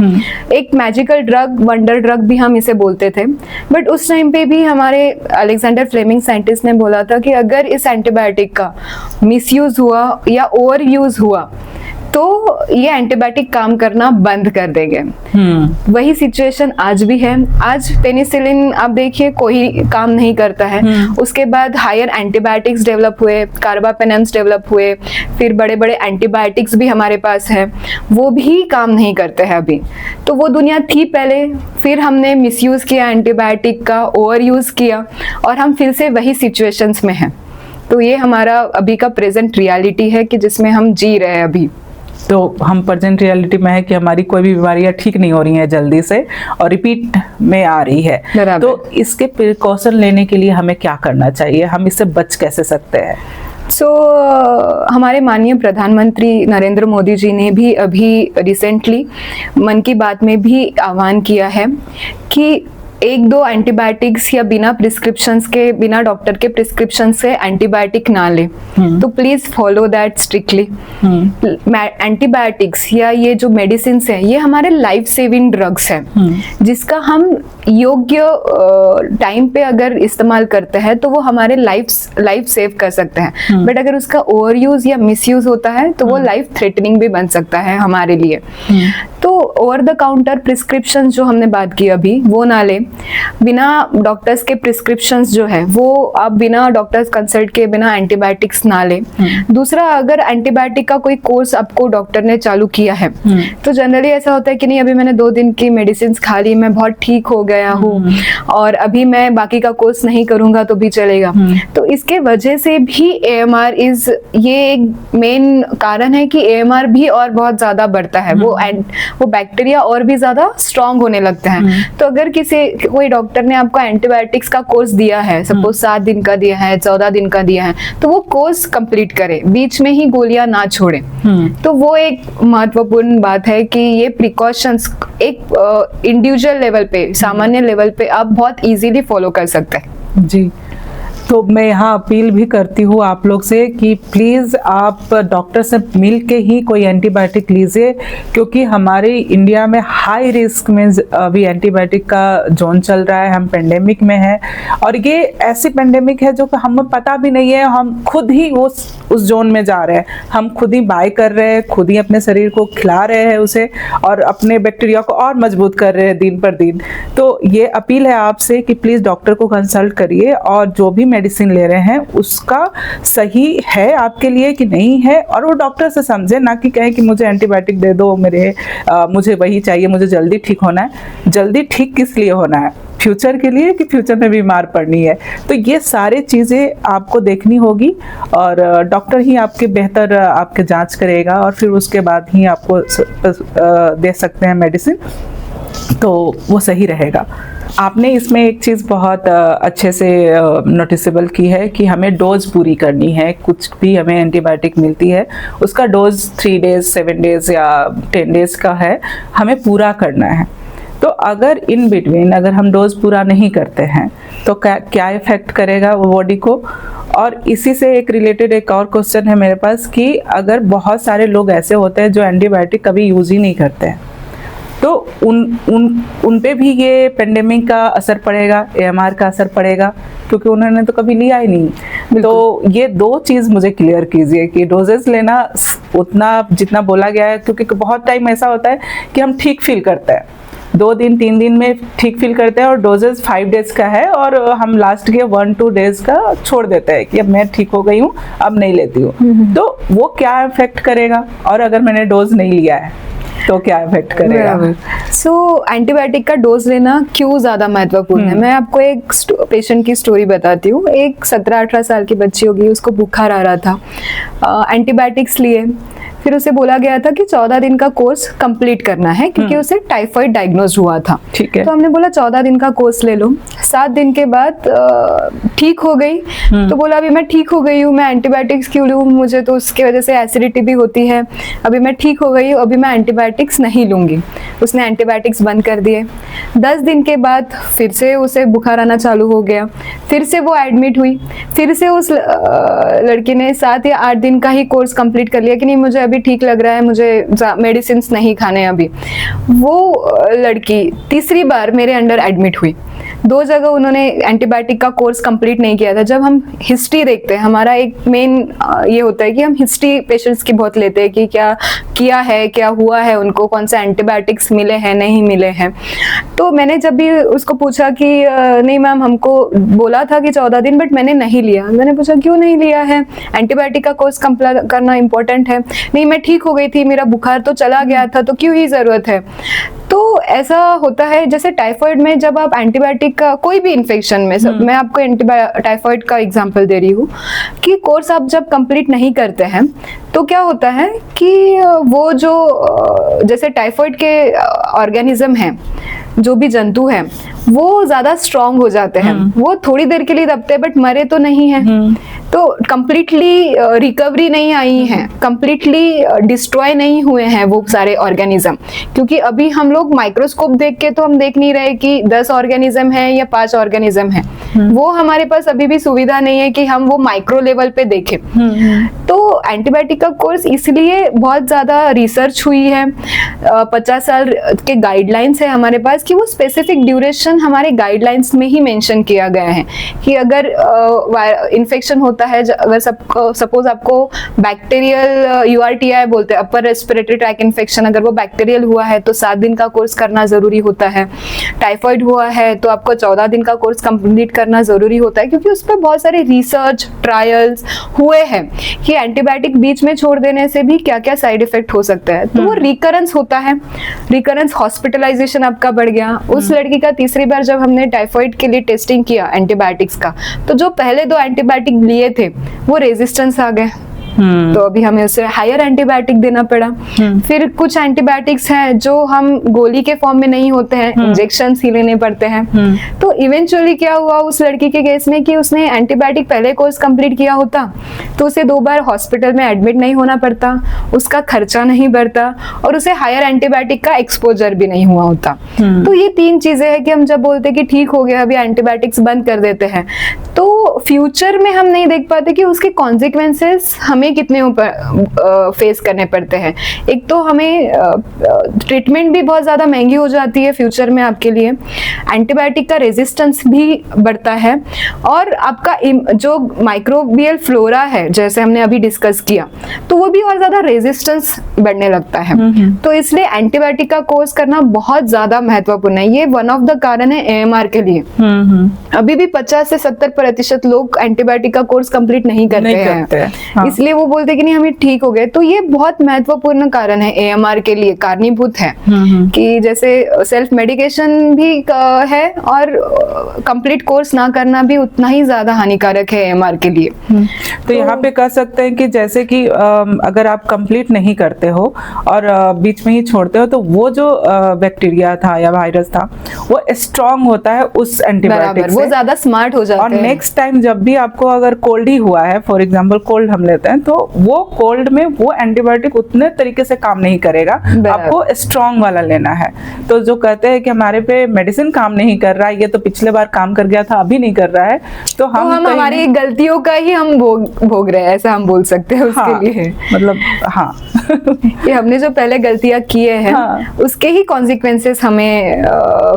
एक मैजिकल ड्रग, वंडर ड्रग भी हम इसे बोलते थे। बट उस टाइम पे भी हमारे अलेक्जेंडर फ्लेमिंग साइंटिस्ट ने बोला था कि अगर इस एंटीबायोटिक का मिसयूज हुआ या ओवर यूज हुआ तो ये एंटीबायोटिक काम करना बंद कर देंगे। वही सिचुएशन आज भी है। आज पेनिसिलिन आप देखिए कोई काम नहीं करता है। उसके बाद हायर एंटीबायोटिक्स डेवलप हुए, कार्बापेनेम्स डेवलप हुए, फिर बड़े बड़े एंटीबायोटिक्स भी हमारे पास है, वो भी काम नहीं करते हैं अभी। तो वो दुनिया थी पहले, फिर हमने मिसयूज किया एंटीबायोटिक का, ओवर यूज किया और हम फिर से वही सिचुएशंस में हैं। तो ये हमारा अभी का प्रेजेंट रियलिटी है कि जिसमें हम जी रहे हैं अभी। तो हम प्रेजेंट रियलिटी में है कि हमारी कोई भी बीमारियां ठीक नहीं हो रही हैं जल्दी से और रिपीट में आ रही है। तो इसके प्रिकॉशन लेने के लिए हमें क्या करना चाहिए, हम इससे बच कैसे सकते हैं? हमारे माननीय प्रधानमंत्री नरेंद्र मोदी जी ने भी अभी रिसेंटली मन की बात में भी आह्वान किया है कि 1-2 एंटीबायोटिक्स या बिना प्रिस्क्रिप्शंस के, बिना डॉक्टर के प्रिस्क्रिप्शन से एंटीबायोटिक ना ले। तो please follow that strictly. Antibiotics या ये जो मेडिसिन है ये हमारे लाइफ सेविंग ड्रग्स हैं, जिसका हम योग्य टाइम पे अगर इस्तेमाल करते हैं तो वो हमारे लाइफ सेव कर सकते हैं। बट अगर उसका ओवर यूज या मिसयूज होता है तो वो लाइफ थ्रेटनिंग भी बन सकता है हमारे लिए। तो ओवर द काउंटर प्रिस्क्रिप्शन जो हमने बात की अभी, वो ना ले। बिना डॉक्टर्स के प्रिस्क्रिप्शंस जो है वो आप बिना डॉक्टर्स कंसल्ट के बिना एंटीबायोटिक्स ना ले। दूसरा, अगर एंटीबायोटिक का कोई कोर्स आपको डॉक्टर ने चालू किया है तो जनरली ऐसा होता है कि नहीं, अभी मैंने 2 दिन की मेडिसिन खा ली, मैं बहुत ठीक हो गया हूँ और अभी मैं बाकी का कोर्स नहीं करूंगा तो भी चलेगा। तो इसके वजह से भी AMR ये एक मेन कारण है कि AMR भी और बहुत ज्यादा बढ़ता है। वो बैक्टीरिया और भी ज्यादा स्ट्रांग होने लगते हैं। तो अगर कोई डॉक्टर ने आपको एंटीबायोटिक्स का कोर्स दिया है, सपोज 7 दिन का दिया है, 14 दिन का दिया है, तो वो कोर्स कंप्लीट करे, बीच में ही गोलियां ना छोड़े। तो वो एक महत्वपूर्ण बात है कि ये प्रिकॉशंस एक इंडिविजुअल लेवल पे, सामान्य लेवल पे आप बहुत इजीली फॉलो कर सकते हैं। जी, तो मैं यहाँ अपील भी करती हूँ आप लोग से कि प्लीज़ आप डॉक्टर से मिल के ही कोई एंटीबायोटिक लीजिए, क्योंकि हमारे इंडिया में हाई रिस्क में अभी एंटीबायोटिक का जोन चल रहा है। हम पेंडेमिक में हैं और ये ऐसी पेंडेमिक है जो कि हमें पता भी नहीं है, हम खुद ही उस जोन में जा रहे हैं। हम खुद ही बाय कर रहे हैं, खुद ही अपने शरीर को खिला रहे हैं उसे और अपने बैक्टीरिया को और मजबूत कर रहे हैं दिन पर दिन। तो ये अपील है आपसे कि प्लीज़ डॉक्टर को कंसल्ट करिए और जो भी मेडिसिन ले रहे हैं उसका सही है आपके लिए कि नहीं है, और वो डॉक्टर से समझे, ना कि कहे कि मुझे एंटीबायोटिक दे दो, मुझे वही चाहिए, मुझे जल्दी ठीक होना है। जल्दी ठीक किस लिए होना है? फ्यूचर के लिए कि फ्यूचर में बीमार पड़नी है? तो ये सारी चीज़ें आपको देखनी होगी और डॉक्टर ही आपके बेहतर आपके जांच करेगा और फिर उसके बाद ही आपको दे सकते हैं मेडिसिन, तो वो सही रहेगा। आपने इसमें एक चीज़ बहुत अच्छे से नोटिसेबल की है कि हमें डोज पूरी करनी है। कुछ भी हमें एंटीबायोटिक मिलती है उसका डोज 3 डेज, 7 डेज या 10 डेज का है, हमें पूरा करना है। तो अगर इन बिटवीन अगर हम डोज पूरा नहीं करते हैं तो क्या इफेक्ट करेगा वो बॉडी को? और इसी से एक रिलेटेड एक और क्वेश्चन है मेरे पास कि अगर बहुत सारे लोग ऐसे होते हैं जो एंटीबायोटिक कभी यूज़ ही नहीं करते हैं, तो तो उन पे भी ये पेंडेमिक का असर पड़ेगा, AMR का असर पड़ेगा, क्योंकि उन्होंने तो कभी लिया ही नहीं। तो ये 2 चीज़ मुझे क्लियर कीजिए कि डोजेस लेना उतना जितना बोला गया है, क्योंकि बहुत टाइम ऐसा होता है कि हम ठीक फील करते हैं, 2 दिन 3 दिन में ठीक फील करते हैं, और डोजेस 5 डेज का है और हम लास्ट के 1-2 डेज का छोड़ देते हैं कि अब मैं ठीक हो गई हूँ, अब नहीं लेती हूँ। तो वो क्या इफेक्ट करेगा, और अगर मैंने डोज नहीं लिया है तो क्या इफेक्ट करेगा? सो एंटीबायोटिक का डोज लेना क्यों ज़्यादा महत्वपूर्ण है? मैं आपको एक पेशेंट की स्टोरी बताती हूँ। एक 17-18 साल की बच्ची होगी, उसको बुखार आ रहा था, एंटीबायोटिक्स लिए, फिर उसे बोला गया था कि 14 दिन का कोर्स कंप्लीट करना है, क्योंकि उसे टाइफाइड डायग्नोज हुआ था। ठीक है। तो हमने बोला 14 दिन का कोर्स ले लो। 7 दिन के बाद ठीक हो गई, तो बोला अभी मैं ठीक हो गई हूँ, मैं एंटीबायोटिक्स क्यों लूँ, मुझे तो उसकी वजह से एसिडिटी भी होती है, अभी मैं ठीक हो गई हूँ, अभी मैं एंटीबायोटिक्स नहीं लूँगी। उसने एंटीबायोटिक्स बंद कर दिए। 10 दिन के बाद फिर से उसे बुखार आना चालू हो गया, फिर से वो एडमिट हुई, फिर से उस लड़की ने 7 या 8 दिन का ही कोर्स कंप्लीट कर लिया कि नहीं मुझे अभी ठीक लग रहा है, मुझे मेडिसिन नहीं खाने अभी। वो लड़की तीसरी बार मेरे अंडर एडमिट हुई। 2 जगह उन्होंने एंटीबायोटिक का कोर्स कंप्लीट नहीं किया था। जब हम हिस्ट्री देखते हैं, हमारा एक मेन ये होता है कि हम हिस्ट्री पेशेंट्स की बहुत लेते हैं कि क्या किया है, क्या हुआ है उनको, कौन से एंटीबायोटिक्स मिले हैं, नहीं मिले हैं। तो मैंने जब भी उसको पूछा कि नहीं मैम हमको बोला था कि 14 दिन, बट मैंने नहीं लिया। मैंने पूछा क्यों नहीं लिया है, एंटीबायोटिक का कोर्स कंप्लीट करना इंपॉर्टेंट है। नहीं मैं ठीक हो गई थी, मेरा बुखार तो चला गया था, तो क्यों ही जरूरत है। तो ऐसा होता है जैसे टाइफाइड में जब आप एंटीबायोटिक का कोई भी इन्फेक्शन में, मैं आपको टाइफाइड का एग्जांपल दे रही हूँ कि कोर्स आप जब कंप्लीट नहीं करते हैं तो क्या होता है कि वो जो जैसे टाइफाइड के ऑर्गेनिज्म हैं, जो भी जंतु हैं, वो ज्यादा स्ट्रांग हो जाते हैं। वो थोड़ी देर के लिए दबते हैं बट मरे तो नहीं है। तो कंप्लीटली रिकवरी नहीं आई है, कंप्लीटली डिस्ट्रॉय नहीं हुए हैं वो सारे ऑर्गेनिज्म, क्योंकि अभी हम लोग माइक्रोस्कोप देख के तो हम देख नहीं रहे कि 10 ऑर्गेनिज्म है या 5 ऑर्गेनिज्म है। वो हमारे पास अभी भी सुविधा नहीं है कि हम वो माइक्रो लेवल पे देखें। तो एंटीबायोटिक का कोर्स इसलिए बहुत ज्यादा रिसर्च हुई है, 50 साल के गाइडलाइंस है हमारे पास कि वो स्पेसिफिक ड्यूरेशन हमारे गाइडलाइंस में ही मेंशन किया गया है कि अगर इन्फेक्शन होता है, अगर सपोज आपको बैक्टीरियल URTI बोलते हैं, अपर रेस्पिरेटरी ट्रैक इन्फेक्शन, अगर वो बैक्टीरियल हुआ है तो 7 दिन का कोर्स करना जरूरी होता है। टाइफाइड हुआ है तो आपको 14 दिन का कोर्स कंप्लीट करना जरूरी होता है, क्योंकि उस पर बहुत सारे रिसर्च ट्रायल्स हुए हैं कि एंटीबायोटिक बीच में छोड़ देने से भी क्या क्या साइड इफेक्ट हो सकता है। तो वो रिकरेंस होता है, रिकरेंस हॉस्पिटलाइजेशन आपका बढ़ गया। उस लड़की का तीसरी बार जब हमने टाइफाइड के लिए टेस्टिंग किया एंटीबायोटिक्स का, तो जो पहले 2 एंटीबायोटिक लिए थे वो रेजिस्टेंस आ गए, तो अभी हमें उसे हायर एंटीबायोटिक देना पड़ा। फिर कुछ एंटीबायोटिक्स हैं जो हम गोली के फॉर्म में नहीं होते हैं, इंजेक्शन ही लेने पड़ते हैं। तो इवेंचुअली क्या हुआ उस लड़की के केस में कि उसने एंटीबायोटिक पहले कोर्स कंप्लीट किया होता तो उसे 2 बार हॉस्पिटल में एडमिट नहीं होना पड़ता, उसका खर्चा नहीं बढ़ता और उसे हायर एंटीबायोटिक का एक्सपोजर भी नहीं हुआ होता। तो ये 3 चीजें हैं कि हम जब बोलते कि ठीक हो गया अभी एंटीबायोटिक्स बंद कर देते हैं, तो फ्यूचर में हम नहीं देख पाते कि उसके कॉन्सिक्वेंसेस हमें कितने ऊपर फेस करने पड़ते हैं। एक तो हमें ट्रीटमेंट भी बहुत ज्यादा महंगी हो जाती है फ्यूचर में आपके लिए, एंटीबायोटिक का रेजिस्टेंस भी बढ़ता है और आपका जो माइक्रोबियल फ्लोरा है जैसे हमने अभी डिस्कस किया तो वो भी और ज्यादा रेजिस्टेंस बढ़ने लगता है। तो इसलिए एंटीबायोटिक का कोर्स करना बहुत ज्यादा महत्वपूर्ण है। ये वन ऑफ द कारण है AMR के लिए। अभी भी 50 से 70% लोग एंटीबायोटिक का कोर्स कंप्लीट नहीं करते हैं। हाँ। इसलिए वो बोलते कि नहीं हमें ठीक हो गए। तो ये बहुत महत्वपूर्ण कारण है AMR के लिए, कारणीभूत है कि जैसे सेल्फ मेडिकेशन भी है और कंप्लीट कोर्स ना करना भी उतना ही ज्यादा हानिकारक है AMR के लिए। तो यहाँ पे कह सकते हैं कि जैसे कि अगर आप कंप्लीट नहीं करते हो और बीच में ही छोड़ते हो तो वो जो बैक्टीरिया था या वायरस था वो स्ट्रांग होता है उस एंटीबायोटिक से, वो ज्यादा स्मार्ट हो जाता है। और नेक्स्ट टाइम जब भी आपको अगर कोल्ड ही हुआ है, फॉर एग्जांपल कोल्ड हम लेते हैं, हैं, तो वो कोल्ड में वो एंटीबायोटिक उतने तरीके से काम नहीं करेगा, आपको स्ट्रॉन्ग वाला लेना है। तो जो कहते हैं कि हमारे पे मेडिसिन काम नहीं कर रहा है, ये तो पिछले बार काम कर गया था, अभी नहीं कर रहा है, तो हम हमारी गलतियों का ही हम भोग रहे हैं, ऐसा हम बोल सकते हैं उसके लिए। मतलब हाँ कि हमने जो पहले गलतियां किए हैं, उसके ही कॉन्सिक्वेंसेस हमें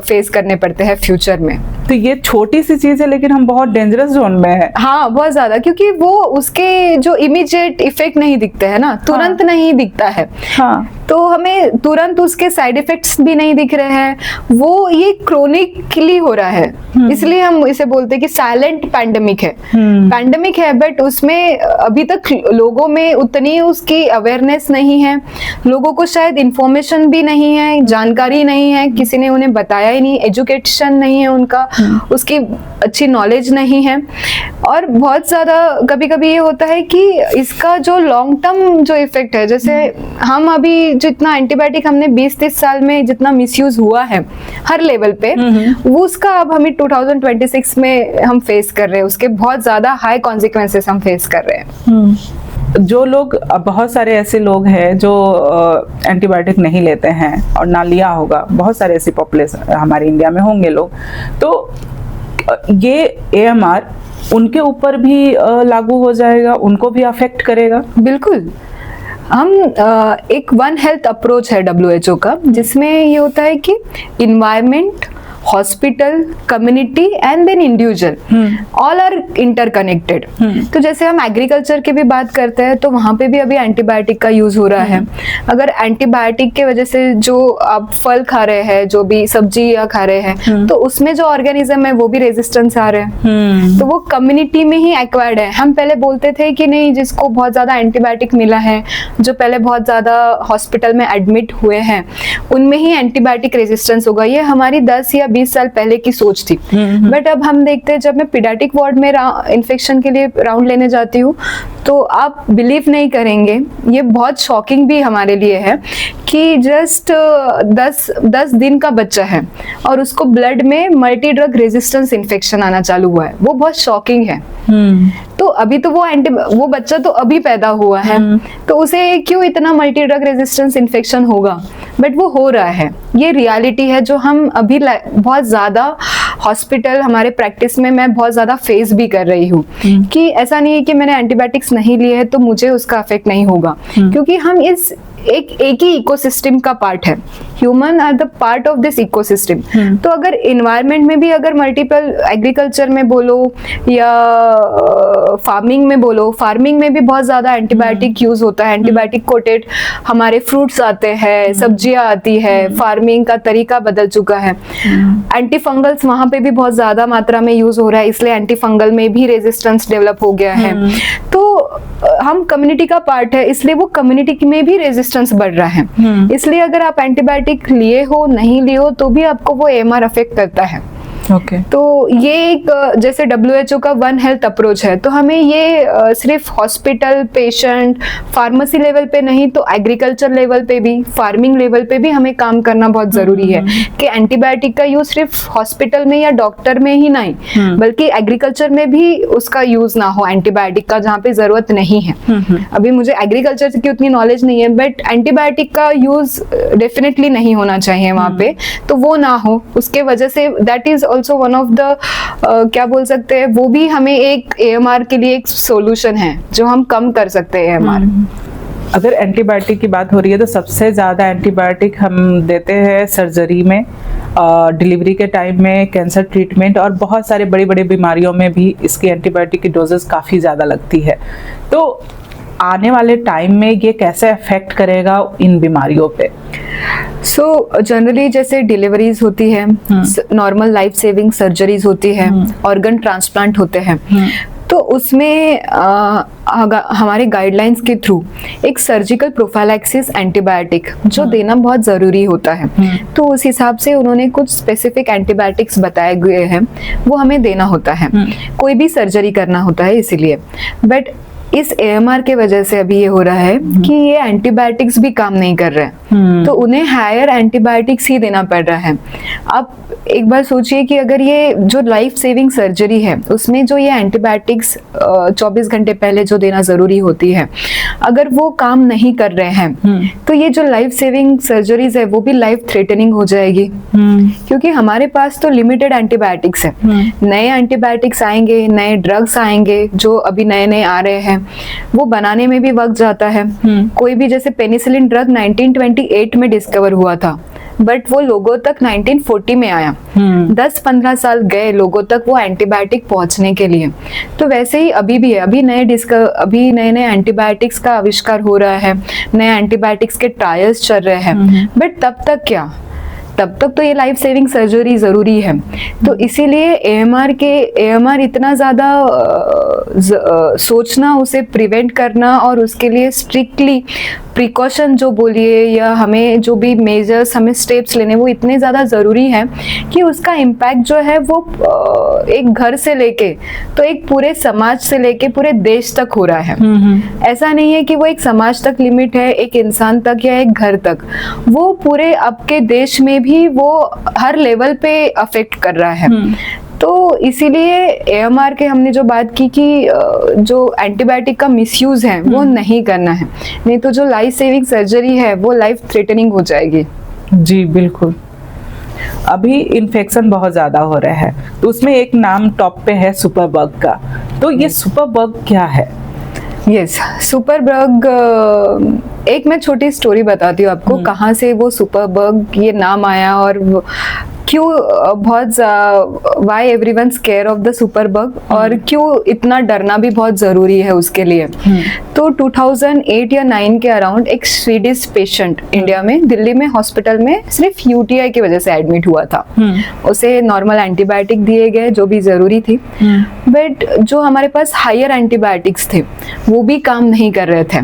फेस करने पड़ते हैं फ्यूचर में। तो ये छोटी सी चीज है, लेकिन हम बहुत डेंजरस जोन में है। हाँ, बहुत ज्यादा, क्योंकि वो उसके जो इमीडिएट इफेक्ट नहीं दिखते हैं ना, तुरंत नहीं दिखता है। हाँ, तो हमें तुरंत उसके साइड इफेक्ट्स भी नहीं दिख रहे हैं, वो ये क्रोनिकली हो रहा है। इसलिए हम इसे बोलते हैं कि साइलेंट पैंडेमिक है। पैंडेमिक है, बट उसमें अभी तक लोगों में उतनी उसकी अवेयरनेस नहीं है, लोगों को शायद इंफॉर्मेशन भी नहीं है, जानकारी नहीं है, किसी ने उन्हें बताया ही नहीं, एजुकेशन नहीं है उनका, उसकी अच्छी नॉलेज नहीं है। और बहुत ज़्यादा कभी कभी ये होता है कि इसका जो लॉन्ग टर्म जो इफेक्ट है, जैसे हम अभी जितना एंटीबायोटिक हमने 20-30 साल में जितना मिसयूज हुआ है हर लेवल पे, वो उसका अब हमें 2026 में हम फेस कर रहे हैं, उसके बहुत ज़्यादा हाई कॉन्सिक्वेंसेस हम फेस कर रहे हैं। जो लोग, बहुत सारे ऐसे लोग हैं जो एंटीबायोटिक नहीं लेते हैं और ना लिया होगा, बहुत सारे ऐसी पॉपुलेशन हमारे इंडिया में होंगे लोग, तो ये AMR उनके ऊपर भी लागू हो जाएगा, उनको भी अफेक्ट करेगा? बिल्कुल। हम एक वन हेल्थ अप्रोच है WHO का, जिसमें ये होता है कि environment, hospital, community and then individual, all are interconnected. तो जैसे हम एग्रीकल्चर की भी बात करते हैं, तो वहाँ पे भी अभी एंटीबायोटिक का यूज हो रहा है। अगर एंटीबायोटिक के वजह से जो आप फल खा रहे हैं, जो भी सब्जियां खा रहे हैं, तो उसमें जो ऑर्गेनिज्म है वो भी रेजिस्टेंस आ रहे हैं, तो वो कम्युनिटी में ही एक्वायर्ड है। हम पहले बोलते थे कि नहीं, जिसको बहुत ज्यादा एंटीबायोटिक मिला है, जो पहले बहुत ज्यादा हॉस्पिटल में एडमिट हुए हैं, उनमें ही एंटीबायोटिक रेजिस्टेंस होगा। ये हमारी 10 या 20 साल पहले की सोच थी। बट अब हम देखते हैं, जब मैं पीडियाट्रिक वार्ड में इन्फेक्शन के लिए राउंड लेने जाती हूँ, तो आप बिलीव नहीं करेंगे, ये बहुत शॉकिंग भी हमारे लिए है कि जस्ट 10 दिन का बच्चा है और उसको ब्लड में मल्टी ड्रग रेजिस्टेंस इन्फेक्शन आना चालू हुआ है। वो बहुत शॉकिंग है। तो अभी तो वो बच्चा तो अभी पैदा हुआ है, तो उसे क्यों इतना मल्टी ड्रग रेजिस्टेंस इन्फेक्शन होगा, बट वो हो रहा है। ये रियलिटी है जो हम अभी बहुत ज्यादा हॉस्पिटल, हमारे प्रैक्टिस में मैं बहुत ज्यादा फेस भी कर रही हूँ कि ऐसा नहीं है कि मैंने एंटीबायोटिक्स नहीं लिए है तो मुझे उसका इफेक्ट नहीं होगा, क्योंकि हम इस एक ही इकोसिस्टम का पार्ट है। Human are the part of this ecosystem. तो अगर इन्वायरमेंट में भी, अगर मल्टीपल, एग्रीकल्चर में बोलो या फार्मिंग में बोलो, फार्मिंग में भी बहुत ज्यादा एंटीबायोटिक यूज होता है। एंटीबायोटिक कोटेड हमारे फ्रूट्स आते हैं, सब्जियां आती है, फार्मिंग का तरीका बदल चुका है। एंटी फंगल्स वहां पे भी बहुत ज्यादा मात्रा में यूज हो रहा है, इसलिए एंटी फंगल में भी रेजिस्टेंस डेवलप हो गया है। तो हम कम्युनिटी का पार्ट है, इसलिए वो कम्युनिटी में भी रेजिस्टेंस बढ़ रहा है। इसलिए अगर आप एंटीबायोटिक लिए हो, नहीं लिए हो, तो भी आपको वो AMR अफेक्ट करता है। तो ये एक जैसे WHO का वन हेल्थ अप्रोच है, तो हमें ये सिर्फ हॉस्पिटल, पेशेंट, फार्मेसी लेवल पे नहीं, तो एग्रीकल्चर लेवल पे भी, फार्मिंग लेवल पे भी हमें काम करना बहुत जरूरी है कि एंटीबायोटिक का यूज सिर्फ हॉस्पिटल में या डॉक्टर में ही नहीं, बल्कि एग्रीकल्चर में भी उसका यूज ना हो एंटीबायोटिक का, जहाँ पे जरूरत नहीं है। अभी मुझे एग्रीकल्चर की उतनी नॉलेज नहीं है, बट एंटीबायोटिक का यूज डेफिनेटली नहीं होना चाहिए वहाँ पे, तो वो ना हो। उसके वजह say that is also one of the क्या बोल सकते हैं, वो भी हमें एक AMR के लिए एक सोल्यूशन है जो हम कम कर सकते हैं AMR। अगर एंटीबायोटिक की बात हो रही है तो सबसे ज़्यादा एंटीबायोटिक हम देते हैं सर्जरी में, डिलीवरी के टाइम में, कैंसर ट्रीटमेंट और बहुत सारे बड़ी बड़ी बीमारियों में भी इसकी एंटीबायोटिक की डोजेस काफ़ी ज़्यादा लगती है। तो आने वाले टाइम में ये कैसे अफेक्ट करेगा इन बीमारियों पे? जनरली जैसे डिलीवरीज होती है, नॉर्मल लाइफ सेविंग सर्जरीज होती है, ऑर्गन ट्रांसप्लांट होते हैं, तो उसमें हमारे गाइडलाइंस के थ्रू एक सर्जिकल प्रोफाइलैक्सिस एंटीबायोटिक जो देना बहुत ज़रूरी होता है। तो उस हिसाब से उन्होंने कुछ स्पेसिफिक एंटीबायोटिक्स बताए गए हैं, वो हमें देना होता है। कोई भी सर्जरी करना होता है इसीलिए। बट इस AMR के वजह से अभी ये हो रहा है कि ये एंटीबायोटिक्स भी काम नहीं कर रहे हैं, तो उन्हें हायर एंटीबायोटिक्स ही देना पड़ रहा है। आप एक बार सोचिए कि अगर ये जो लाइफ सेविंग सर्जरी है उसमें जो ये एंटीबायोटिक्स 24 घंटे पहले जो देना ज़रूरी होती है, अगर वो काम नहीं कर रहे हैं तो ये जो लाइफ सेविंग सर्जरीज है वो भी लाइफ थ्रेटनिंग हो जाएगी। क्योंकि हमारे पास तो लिमिटेड एंटीबायोटिक्स है, नए एंटीबायोटिक्स आएंगे, नए ड्रग्स आएंगे जो अभी नए नए आ रहे हैं, वो बनाने में भी वक्त जाता है। कोई भी जैसे पेनिसिलिन ड्रग 1928 में डिस्कवर हुआ था, बट वो लोगों तक 1940 में आया। 10-15 साल गए लोगों तक वो एंटीबायोटिक पहुंचने के लिए। तो वैसे ही अभी भी है, अभी नए नए एंटीबायोटिक्स का आविष्कार हो रहा है, नए एंटीबायोटिक्स के ट्रायल्स चल रहे हैं, बट तब तक तो ये लाइफ सेविंग सर्जरी ज़रूरी है। तो इसीलिए एएमआर इतना ज़्यादा सोचना, उसे प्रिवेंट करना और उसके लिए स्ट्रिक्टली प्रिकॉशन जो बोलिए या हमें जो भी मेजर्स, हमें स्टेप्स लेने, वो इतने ज़्यादा ज़रूरी है कि उसका इम्पैक्ट जो है वो एक घर से लेके तो एक पूरे समाज से लेके पूरे देश तक हो रहा है। ऐसा नहीं है कि वो एक समाज तक लिमिट है, एक इंसान तक या एक घर तक, वो पूरे आपके देश में भी वो हर लेवल पे अफेक्ट कर रहा है। तो इसीलिए एएमआर के हमने जो बात की कि जो एंटीबायोटिक का मिसयूज है वो नहीं करना है, नहीं तो जो लाइफ सेविंग सर्जरी है वो लाइफ थ्रेटनिंग हो जाएगी। जी बिल्कुल। अभी इन्फेक्शन बहुत ज़्यादा हो रहा है तो उसमें एक नाम टॉप पे है सुपर बग का, तो ये सुपर बग क्या है? यस, सुपर बग, एक मैं छोटी स्टोरी बताती हूँ आपको कहाँ से वो सुपर बग ये नाम आया और क्यों बहुत why everyone scare of the super bug और क्यों इतना डरना भी बहुत ज़रूरी है उसके लिए। तो 2008 या 9 के अराउंड एक स्वीडिश पेशेंट इंडिया में दिल्ली में हॉस्पिटल में सिर्फ यूटीआई की वजह से एडमिट हुआ था। उसे नॉर्मल एंटीबायोटिक दिए गए जो भी ज़रूरी थी, बट जो हमारे पास हायर एंटीबायोटिक्स थे वो भी काम नहीं कर रहे थे।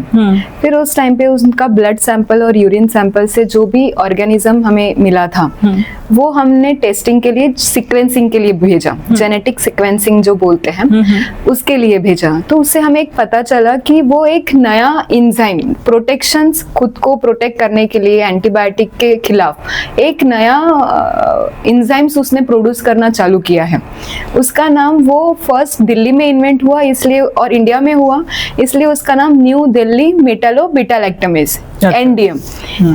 फिर उस टाइम पे उनका ब्लड सैंपल और यूरिन सैंपल से जो भी ऑर्गेनिज्म हमें मिला था वो हमने टेस्टिंग के लिए, सीक्वेंसिंग के लिए भेजा, जेनेटिक सीक्वेंसिंग जो बोलते हैं उसके लिए भेजा। तो उससे हमें एक पता चला कि वो एक नया इंजाइम प्रोटेक्शंस, खुद को प्रोटेक्ट करने के लिए एंटीबायोटिक के खिलाफ एक नया इंजाइम्स उसने प्रोड्यूस करना चालू किया है। उसका नाम, वो फर्स्ट दिल्ली में इन्वेंट हुआ इसलिए और इंडिया में हुआ इसलिए उसका नाम न्यू दिल्ली मेटालोबिटालैक्टमेज, एनडीएम,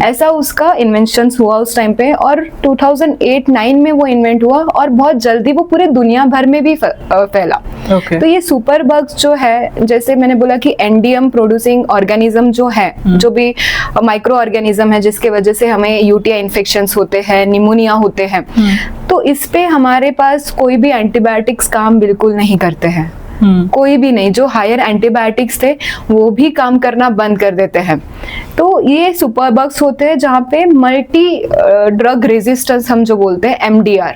ऐसा उसका इन्वेंशन हुआ उस टाइम पे। और 2008-9 में वो इन्वेंट हुआ और बहुत जल्दी वो पूरे दुनिया भर में भी फैला। तो ये सुपर बग्स जो है, जैसे मैंने बोला कि एनडीएम प्रोड्यूसिंग ऑर्गेनिज्म जो है, जो भी माइक्रो ऑर्गेनिज्म है जिसके वजह से हमें यूटीआई इन्फेक्शंस होते हैं, निमोनिया होते हैं, तो इस पे हमारे पास कोई भी एंटीबायोटिक्स काम बिल्कुल नहीं करते हैं। कोई भी नहीं, जो हायर एंटीबायोटिक्स थे वो भी काम करना बंद कर देते हैं। तो ये सुपर बग्स होते हैं जहाँ पे मल्टी ड्रग रेजिस्टेंस हम जो बोलते हैं MDR,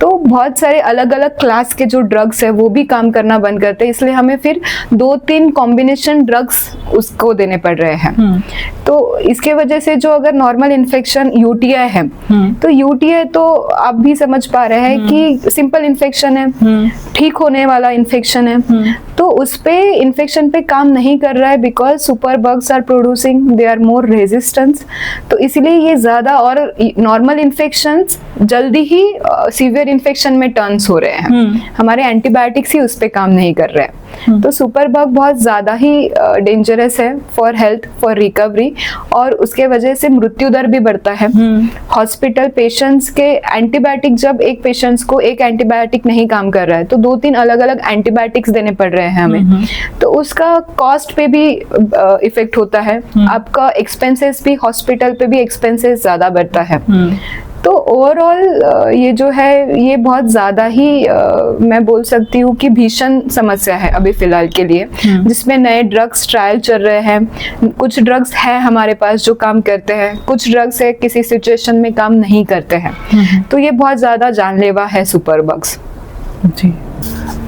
तो बहुत सारे अलग अलग क्लास के जो ड्रग्स है वो भी काम करना बंद करते हैं, इसलिए हमें फिर 2-3 कॉम्बिनेशन ड्रग्स उसको देने पड़ रहे हैं। तो इसके वजह से जो अगर नॉर्मल इन्फेक्शन यूटीआई है तो यूटीआई तो आप भी समझ पा रहे हैं कि सिंपल इन्फेक्शन है, ठीक होने वाला इन्फेक्शन है, तो उस पे इन्फेक्शन पे काम नहीं कर रहा है because super bugs are producing, they are more resistance. तो इसलिए ये ज्यादा, और नॉर्मल इन्फेक्शंस जल्दी ही सीवियर इन्फेक्शन में टर्न्स हो रहे हैं, हमारे एंटीबायोटिक्स ही उस पे काम नहीं कर रहे हैं। तो सुपर बग बहुत ज्यादा ही डेंजरस है फॉर हेल्थ, फॉर रिकवरी, और उसके वजह से मृत्यु दर भी बढ़ता है। हॉस्पिटल पेशेंट्स के एंटीबायोटिक, जब एक पेशेंट्स को एक एंटीबायोटिक नहीं काम कर रहा है तो 2-3 अलग अलग एंटीबायोटिक्स देने पड़ रहे हैं हमें, तो उसका कॉस्ट पे भी इफेक्ट होता है, आपका एक्सपेंसेस भी, हॉस्पिटल पे भी एक्सपेंसेस ज्यादा बढ़ता है। तो ओवरऑल ये जो है ये बहुत ज़्यादा ही मैं बोल सकती हूँ कि भीषण समस्या है अभी फ़िलहाल के लिए, जिसमें नए ड्रग्स ट्रायल चल रहे हैं। कुछ ड्रग्स हैं हमारे पास जो काम करते हैं, कुछ ड्रग्स है किसी सिचुएशन में काम नहीं करते हैं। तो ये बहुत ज़्यादा जानलेवा है सुपर बग्स। जी,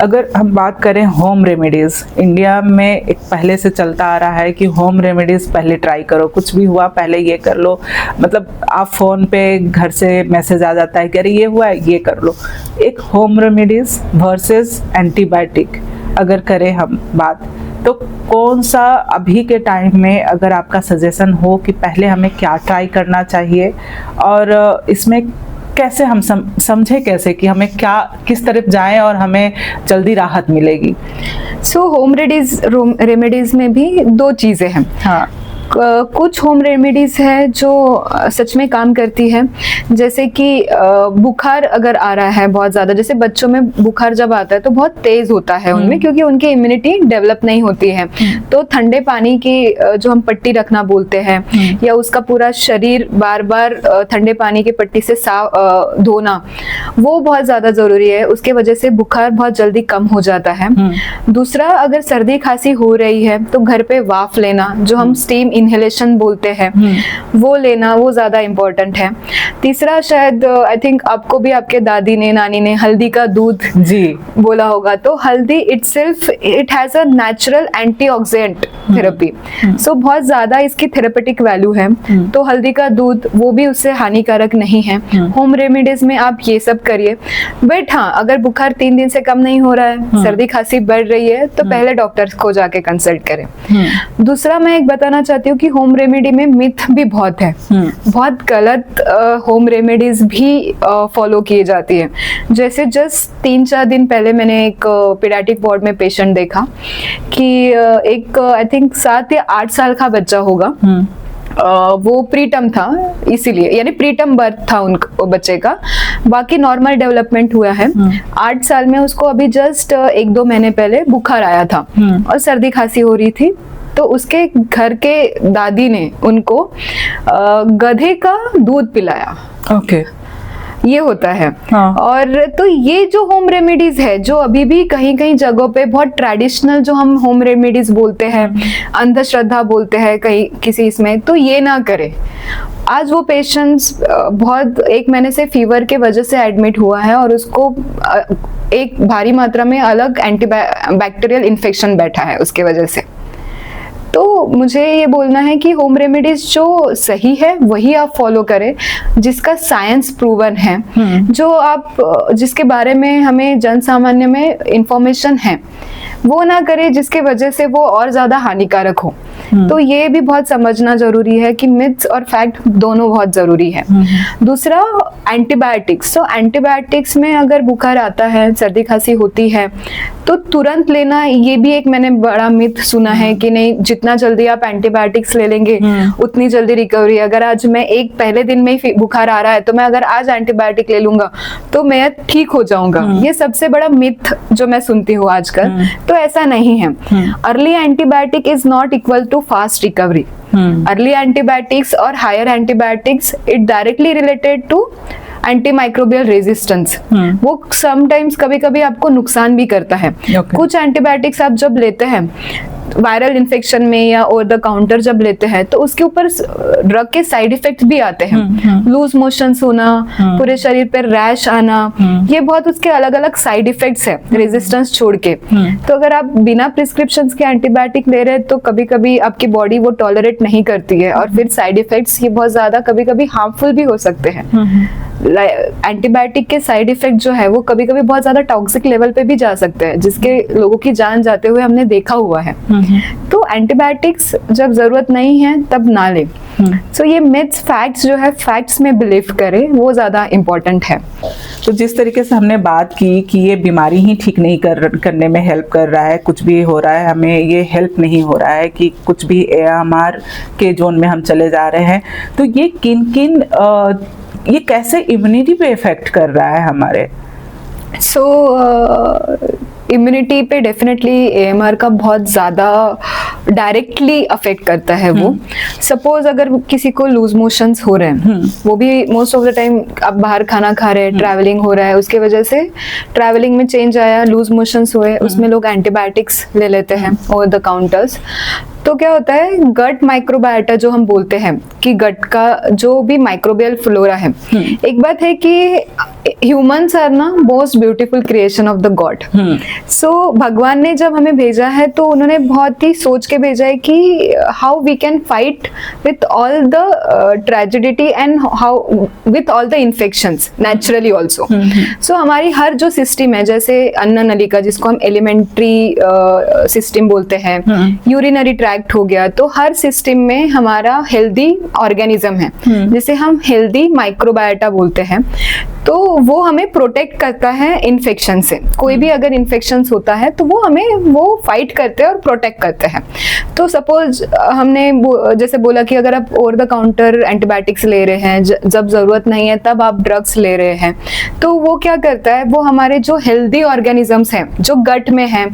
अगर हम बात करें होम रेमेडीज़, इंडिया में एक पहले से चलता आ रहा है कि होम रेमेडीज़ पहले ट्राई करो, कुछ भी हुआ पहले ये कर लो, मतलब आप फ़ोन पे घर से मैसेज आ जाता है कि अरे ये हुआ है ये कर लो। एक होम रेमेडीज़ वर्सेस एंटीबायोटिक अगर करें हम बात, तो कौन सा अभी के टाइम में अगर आपका सजेशन हो कि पहले हमें क्या ट्राई करना चाहिए और इसमें कैसे हम समझे कैसे कि हमें क्या किस तरफ जाएं और हमें जल्दी राहत मिलेगी? सो होम रेमेडीज में भी दो चीज़ें हैं। हाँ, कुछ होम रेमेडीज है जो सच में काम करती है, जैसे कि बुखार अगर आ रहा है बहुत ज़्यादा, जैसे बच्चों में बुखार जब आता है तो बहुत तेज़ होता है उनमें, क्योंकि उनकी इम्यूनिटी डेवलप नहीं होती है। तो ठंडे पानी की जो हम पट्टी रखना बोलते हैं, या उसका पूरा शरीर बार बार ठंडे पानी की पट्टी से धोना, वो बहुत ज़्यादा ज़रूरी है। उसके वजह से बुखार बहुत जल्दी कम हो जाता है। दूसरा, अगर सर्दी खांसी हो रही है तो घर पे वाफ लेना, जो हम स्टीम इनहेलेशन बोलते हैं, वो लेना, वो ज्यादा इम्पोर्टेंट है। तीसरा, शायद आई थिंक आपको भी आपके दादी ने, नानी ने हल्दी का दूध जी बोला होगा। तो हल्दी itself it has a natural antioxidant therapy, so बहुत ज्यादा इसकी थेरेपेटिक वैल्यू है। तो हल्दी का दूध वो भी उससे हानिकारक नहीं है। होम रेमेडीज में आप ये सब करिए। बट हाँ, अगर बुखार 3 दिन से कम नहीं हो रहा है, सर्दी खांसी बढ़ रही है, तो पहले डॉक्टर को जाके कंसल्ट करें। दूसरा, मैं एक बताना चाहती हूँ कि होम रेमेडी में मिथ भी बहुत है, बहुत गलत होम रेमेडीज भी फॉलो किए जाती है। जैसे जस्ट 3-4 दिन पहले मैंने एक पीडियाट्रिक वार्ड में पेशेंट देखा कि एक आई थिंक 7 या 8 साल का बच्चा होगा। वो प्रीटर्म था, इसीलिए, यानी प्रीटर्म बर्थ था उन बच्चे का, बाकी नॉर्मल डेवलपमेंट हुआ है। 8 साल में उसको अभी जस्ट 1-2 महीने पहले बुखार आया था और सर्दी खांसी हो रही थी। तो उसके घर के दादी ने उनको गधे का दूध पिलाया। ओके, ये होता है। हाँ। और तो ये जो होम रेमेडीज है, जो अभी भी कहीं कहीं जगहों पे बहुत ट्रेडिशनल जो हम होम रेमेडीज बोलते हैं, अंधश्रद्धा बोलते हैं कहीं किसी इसमें, तो ये ना करें। आज वो पेशेंट्स बहुत 1 महीने से फीवर के वजह से एडमिट हुआ है और उसको एक भारी मात्रा में अलग एंटीबैक्टीरियल इन्फेक्शन बैठा है उसके वजह से। तो मुझे ये बोलना है कि होम रेमेडीज जो सही है वही आप फॉलो करें, जिसका साइंस प्रूवन है, जो आप जिसके बारे में हमें जन सामान्य में इंफॉर्मेशन है, वो ना करें जिसके वजह से वो और ज्यादा हानिकारक हो। तो ये भी बहुत समझना जरूरी है कि मिथ्स और फैक्ट दोनों बहुत जरूरी है। दूसरा, एंटीबायोटिक्स। तो एंटीबायोटिक्स में अगर बुखार आता है, सर्दी खांसी होती है, तो तुरंत लेना, ये भी एक मैंने बड़ा मिथ सुना है कि नहीं, जितना जल्दी आप एंटीबायोटिक्स ले लेंगे उतनी जल्दी रिकवरी। अगर आज मैं एक पहले दिन में ही बुखार आ रहा है तो मैं अगर आज एंटीबायोटिक ले लूंगा तो मैं ठीक हो जाऊंगा। ये सबसे बड़ा मिथ जो मैं सुनती हूँ आजकल। तो ऐसा नहीं है। Early antibiotic is not equal to fast recovery. Early antibiotics और higher antibiotics it directly related to antimicrobial resistance. वो समटाइम्स कभी कभी आपको नुकसान भी करता है। कुछ एंटीबायोटिक्स आप जब लेते हैं वायरल इन्फेक्शन में या ओवर द काउंटर जब लेते हैं, तो उसके ऊपर ड्रग के साइड इफेक्ट्स भी आते हैं। लूज मोशंस होना, पूरे शरीर पर रैश आना, ये बहुत उसके अलग अलग साइड इफेक्ट्स है रेजिस्टेंस छोड़ के। तो अगर आप बिना प्रिस्क्रिप्शन के एंटीबायोटिक ले रहे हैं तो कभी कभी आपकी बॉडी वो टॉलरेट नहीं करती है और फिर साइड इफेक्ट्स ये बहुत ज्यादा कभी कभी हार्मफुल भी हो सकते हैं। एंटीबायोटिक के साइड इफेक्ट जो है वो कभी कभी बहुत ज्यादा टॉक्सिक लेवल पे भी जा सकते हैं, जिसके लोगों की जान जाते हुए हमने देखा हुआ है। तो एंटीबायोटिक्स जब जरूरत नहीं है तब ना लें। सो ये मिथ्स फैक्ट्स जो है, फैक्ट्स में बिलीव करें, वो ज्यादा इम्पोर्टेंट है। तो जिस तरीके से हमने बात की कि ये बीमारी ही ठीक नहीं करने में हेल्प कर रहा है, कुछ भी हो रहा है हमें ये हेल्प नहीं हो रहा है, कि कुछ भी AMR के जोन में हम चले जा रहे हैं, तो ये किन ये कैसे इम्यूनिटी पे इफेक्ट कर रहा है हमारे? इम्यूनिटी पे डेफिनेटली AMR का बहुत ज़्यादा डायरेक्टली अफेक्ट करता है। वो सपोज अगर किसी को लूज मोशंस हो रहे हैं, वो भी मोस्ट ऑफ द टाइम आप बाहर खाना खा रहे हैं, ट्रैवलिंग हो रहा है, उसके वजह से ट्रैवलिंग में चेंज आया, लूज मोशंस हुए, उसमें लोग एंटीबायोटिक्स ले लेते हैं ओवर द काउंटर्स। तो क्या होता है, गट माइक्रोबायोटा जो हम बोलते हैं कि गट का जो भी माइक्रोबियल फ्लोरा है, एक बात है कि ह्यूमंस आर ना most beautiful creation of the God. So भगवान ने जब हमें भेजा है तो उन्होंने बहुत ही सोच के भेजा है कि how we can fight with all the tragedy and how with all the infections naturally also. So हमारी हर जो सिस्टम है, जैसे अन्न नलिका जिसको हम एलिमेंट्री सिस्टम बोलते हैं, यूरिनरी ट्रैक्ट इंटैक्ट हो गया तो हर सिस्टम में हमारा हेल्दी ऑर्गेनिज्म है, जिसे हम हेल्दी माइक्रोबायोटा बोलते हैं, तो वो हमें प्रोटेक्ट करता है इन्फेक्शन से। कोई भी अगर इन्फेक्शन होता है तो वो फाइट करते हैं और प्रोटेक्ट करते हैं। तो सपोज हमने जैसे बोला कि अगर आप ओवर द काउंटर एंटीबायोटिक्स ले रहे हैं, जब जरूरत नहीं है तब आप ड्रग्स ले रहे हैं, तो वो क्या करता है, वो हमारे जो हेल्दी ऑर्गेनिजम्स हैं जो गट में है,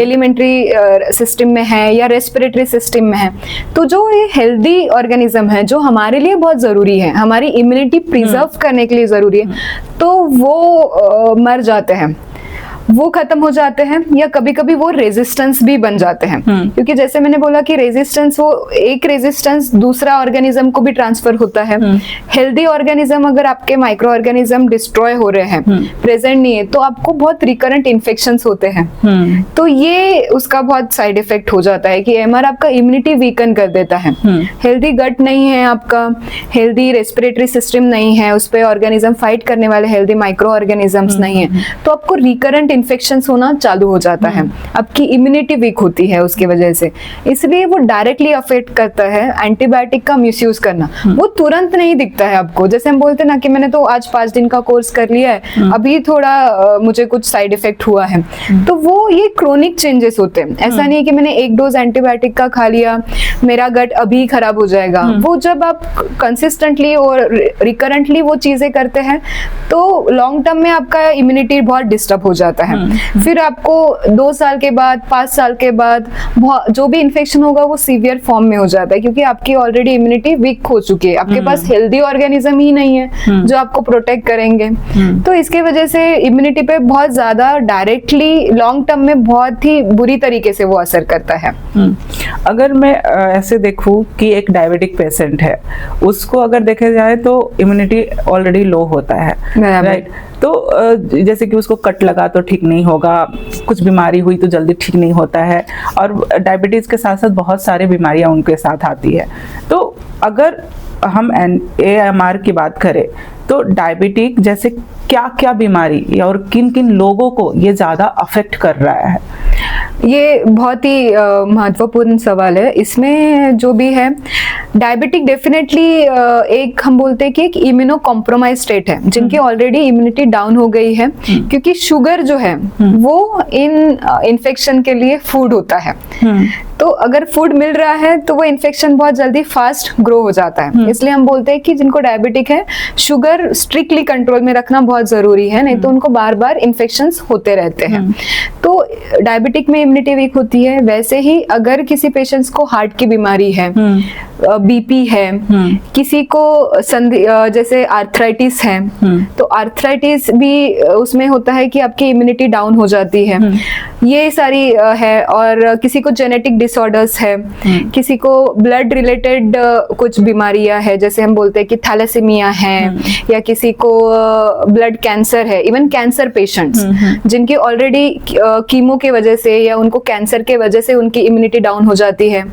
एलिमेंट्री सिस्टम में है या रेस्पिरेटरी सिस्टम में है, तो जो ये हेल्दी ऑर्गेनिज्म है जो हमारे लिए बहुत जरूरी है, हमारी इम्यूनिटी प्रिजर्व करने के लिए जरूरी है, तो वो मर जाते हैं, वो खत्म हो जाते हैं, या कभी कभी वो रेजिस्टेंस भी बन जाते हैं। क्योंकि जैसे मैंने बोला कि रेजिस्टेंस, वो एक रेजिस्टेंस दूसरा ऑर्गेनिज्म को भी ट्रांसफर होता है। हेल्दी ऑर्गेनिज्म अगर आपके माइक्रो ऑर्गेनिज्म डिस्ट्रॉय हो रहे हैं, प्रेजेंट नहीं है, तो आपको बहुत रिकरेंट इन्फेक्शंस होते हैं। तो ये उसका बहुत साइड इफेक्ट हो जाता है कि एमआर आपका इम्यूनिटी वीकन कर देता है। हेल्दी गट नहीं है आपका, हेल्दी रेस्पिरेटरी सिस्टम नहीं है, उस पर ऑर्गेनिज्म फाइट करने वाले हेल्दी माइक्रो ऑर्गेनिजम्स नहीं है, तो आपको रिकरेंट इन्फेक्शंस होना चालू हो जाता है, आपकी इम्यूनिटी वीक होती है उसकी वजह से। इसलिए वो डायरेक्टली अफेक्ट करता है एंटीबायोटिक का मिसयूज करना। वो तुरंत नहीं दिखता है आपको, जैसे हम बोलते हैं ना कि मैंने तो आज 5 दिन का कोर्स कर लिया है, अभी थोड़ा मुझे कुछ साइड इफेक्ट हुआ है, तो वो ये क्रोनिक चेंजेस होते हैं। ऐसा नहीं है कि मैंने 1 डोज एंटीबायोटिक का खा लिया, मेरा गट अभी खराब हो जाएगा। वो जब आप कंसिस्टेंटली और रिकरेंटली वो चीजें करते हैं तो लॉन्ग टर्म में आपका इम्यूनिटी बहुत डिस्टर्ब हो जाता है। फिर आपको 2 साल के बाद, 5 साल के बाद जो भी इन्फेक्शन होगा वो सीवियर फॉर्म में हो जाता है, क्योंकि आपकी ऑलरेडी इम्यूनिटी वीक हो चुकी है, आपके पास हेल्दी ऑर्गेनिज्म ही नहीं है जो आपको प्रोटेक्ट करेंगे। तो इसके वजह से इम्यूनिटी पे बहुत ज्यादा डायरेक्टली लॉन्ग टर्म में बहुत ही बुरी तरीके से वो असर करता है। अगर मैं ऐसे देखूं कि एक डायबिटिक पेशेंट है, उसको अगर देखे जाए तो इम्यूनिटी ऑलरेडी लो होता है, राइट? तो जैसे कि उसको कट लगा तो ठीक नहीं होगा, कुछ बीमारी हुई तो जल्दी ठीक नहीं होता है, और डायबिटीज के साथ साथ बहुत सारी बीमारियां उनके साथ आती है। तो अगर हम AMR की बात करें तो डायबिटिक जैसे क्या क्या बीमारी और किन किन लोगों को ये ज्यादा अफेक्ट कर रहा है? ये बहुत ही महत्वपूर्ण सवाल है। इसमें जो भी है, डायबिटिक डेफिनेटली एक हम बोलते हैं कि एक इम्यूनो कॉम्प्रोमाइज स्टेट है, जिनकी ऑलरेडी इम्यूनिटी डाउन हो गई है, क्योंकि शुगर जो है वो इन इन्फेक्शन के लिए फूड होता है। तो अगर फूड मिल रहा है तो वो इन्फेक्शन बहुत जल्दी फास्ट ग्रो हो जाता है। इसलिए हम बोलते हैं कि जिनको डायबिटिक है, शुगर स्ट्रिक्टली कंट्रोल में रखना बहुत जरूरी है, नहीं तो उनको बार बार इन्फेक्शंस होते रहते हैं। तो डायबिटिक में इम्यूनिटी वीक होती है। वैसे ही अगर किसी पेशेंट्स को हार्ट की बीमारी है, बीपी है, किसी को जैसे आर्थराइटिस है, तो आर्थराइटिस भी उसमें होता है कि आपकी इम्यूनिटी डाउन हो जाती है, ये सारी है। और किसी को जेनेटिक डिसऑर्डर्स है, किसी को ब्लड रिलेटेड कुछ बीमारियां है, जैसे हम बोलते हैं कि थैलेसीमिया है, या किसी को ब्लड कैंसर है। इवन कैंसर पेशेंट्स जिनकी ऑलरेडी कीमो के वजह से या उनको कैंसर के वजह से उनकी इम्यूनिटी डाउन हो जाती है,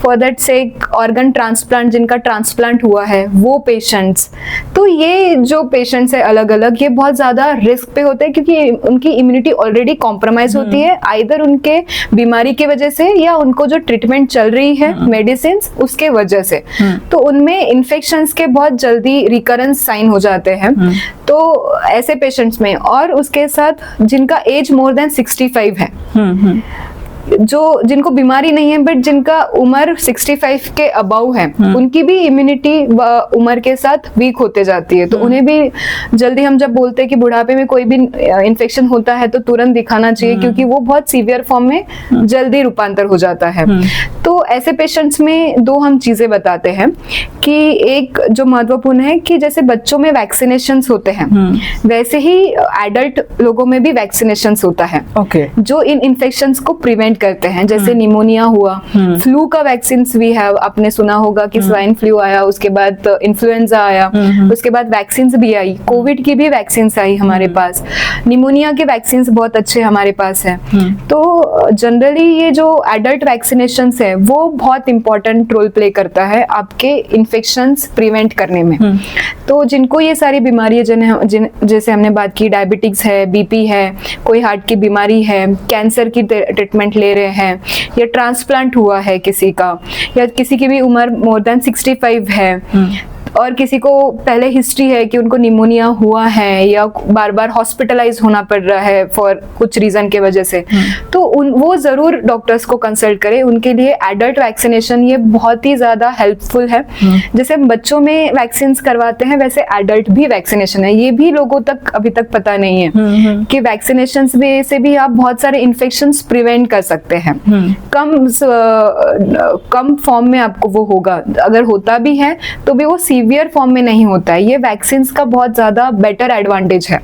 for that sake organ transplant जिनका ट्रांसप्लांट हुआ है, वो पेशेंट्स। तो ये जो पेशेंट्स है अलग अलग, ये बहुत ज्यादा रिस्क पे होते हैं, क्योंकि उनकी इम्यूनिटी ऑलरेडी कॉम्प्रोमाइज होती है, आइदर उनके बीमारी की वजह से या उनको जो ट्रीटमेंट चल रही है मेडिसिन उसके वजह से। तो उनमें इन्फेक्शंस के बहुत जल्दी रिकरेंस साइन हो जाते हैं। तो ऐसे पेशेंट्स में, और उसके साथ जिनका एज मोर देन 65 है, जिनको बीमारी नहीं है बट जिनका उम्र 65 के अबाउ है, उनकी भी इम्यूनिटी उम्र के साथ वीक होते जाती है। तो उन्हें भी जल्दी, हम जब बोलते हैं कि बुढ़ापे में कोई भी इन्फेक्शन होता है तो तुरंत दिखाना चाहिए, क्योंकि वो बहुत सीवियर फॉर्म में जल्दी रूपांतर हो जाता है। तो ऐसे पेशेंट्स में 2 हम चीजें बताते हैं कि एक जो महत्वपूर्ण है कि जैसे बच्चों में वैक्सीनेशंस होते हैं, वैसे ही एडल्ट लोगों में भी वैक्सीनेशंस होता है, जो इन इन्फेक्शंस को प्रिवेंट करते हैं। जैसे निमोनिया हुआ, फ्लू का वैक्सीन भी है, आपने सुना होगा कि स्वाइन फ्लू आया, उसके बाद इन्फ्लुएंजा आया, उसके बाद वैक्सीन भी आई, कोविड की भी वैक्सीन आई हमारे पास, निमोनिया के वैक्सीन बहुत अच्छे हमारे पास है। तो जनरली ये जो एडल्ट वैक्सीनेशन है वो बहुत इंपॉर्टेंट रोल प्ले करता है आपके इन्फेक्शंस प्रिवेंट करने में। तो जिनको ये सारी बीमारी जैसे हमने बात की, डायबिटिक्स है, बीपी है, कोई हार्ट की बीमारी है, कैंसर की ट्रीटमेंट ले ले रहे हैं, या ट्रांसप्लांट हुआ है किसी का, या किसी की भी उम्र मोर देन 65 है, और किसी को पहले हिस्ट्री है कि उनको निमोनिया हुआ है या बार बार हॉस्पिटलाइज होना पड़ रहा है फॉर कुछ रीजन के वजह से, तो वो जरूर डॉक्टर्स को कंसल्ट करें। उनके लिए एडल्ट वैक्सीनेशन ये बहुत ही ज्यादा हेल्पफुल है। जैसे हम बच्चों में वैक्सीन करवाते हैं वैसे एडल्ट भी वैक्सीनेशन है, ये भी लोगों तक अभी तक पता नहीं है कि वैक्सीनेशन से भी आप बहुत सारे इन्फेक्शंस प्रिवेंट कर सकते हैं। कम फॉर्म में आपको वो होगा, अगर होता भी है तो भी वो सीवियर फॉर्म में नहीं होता है। ये वैक्सीन का बहुत ज्यादा बेटर एडवांटेज है।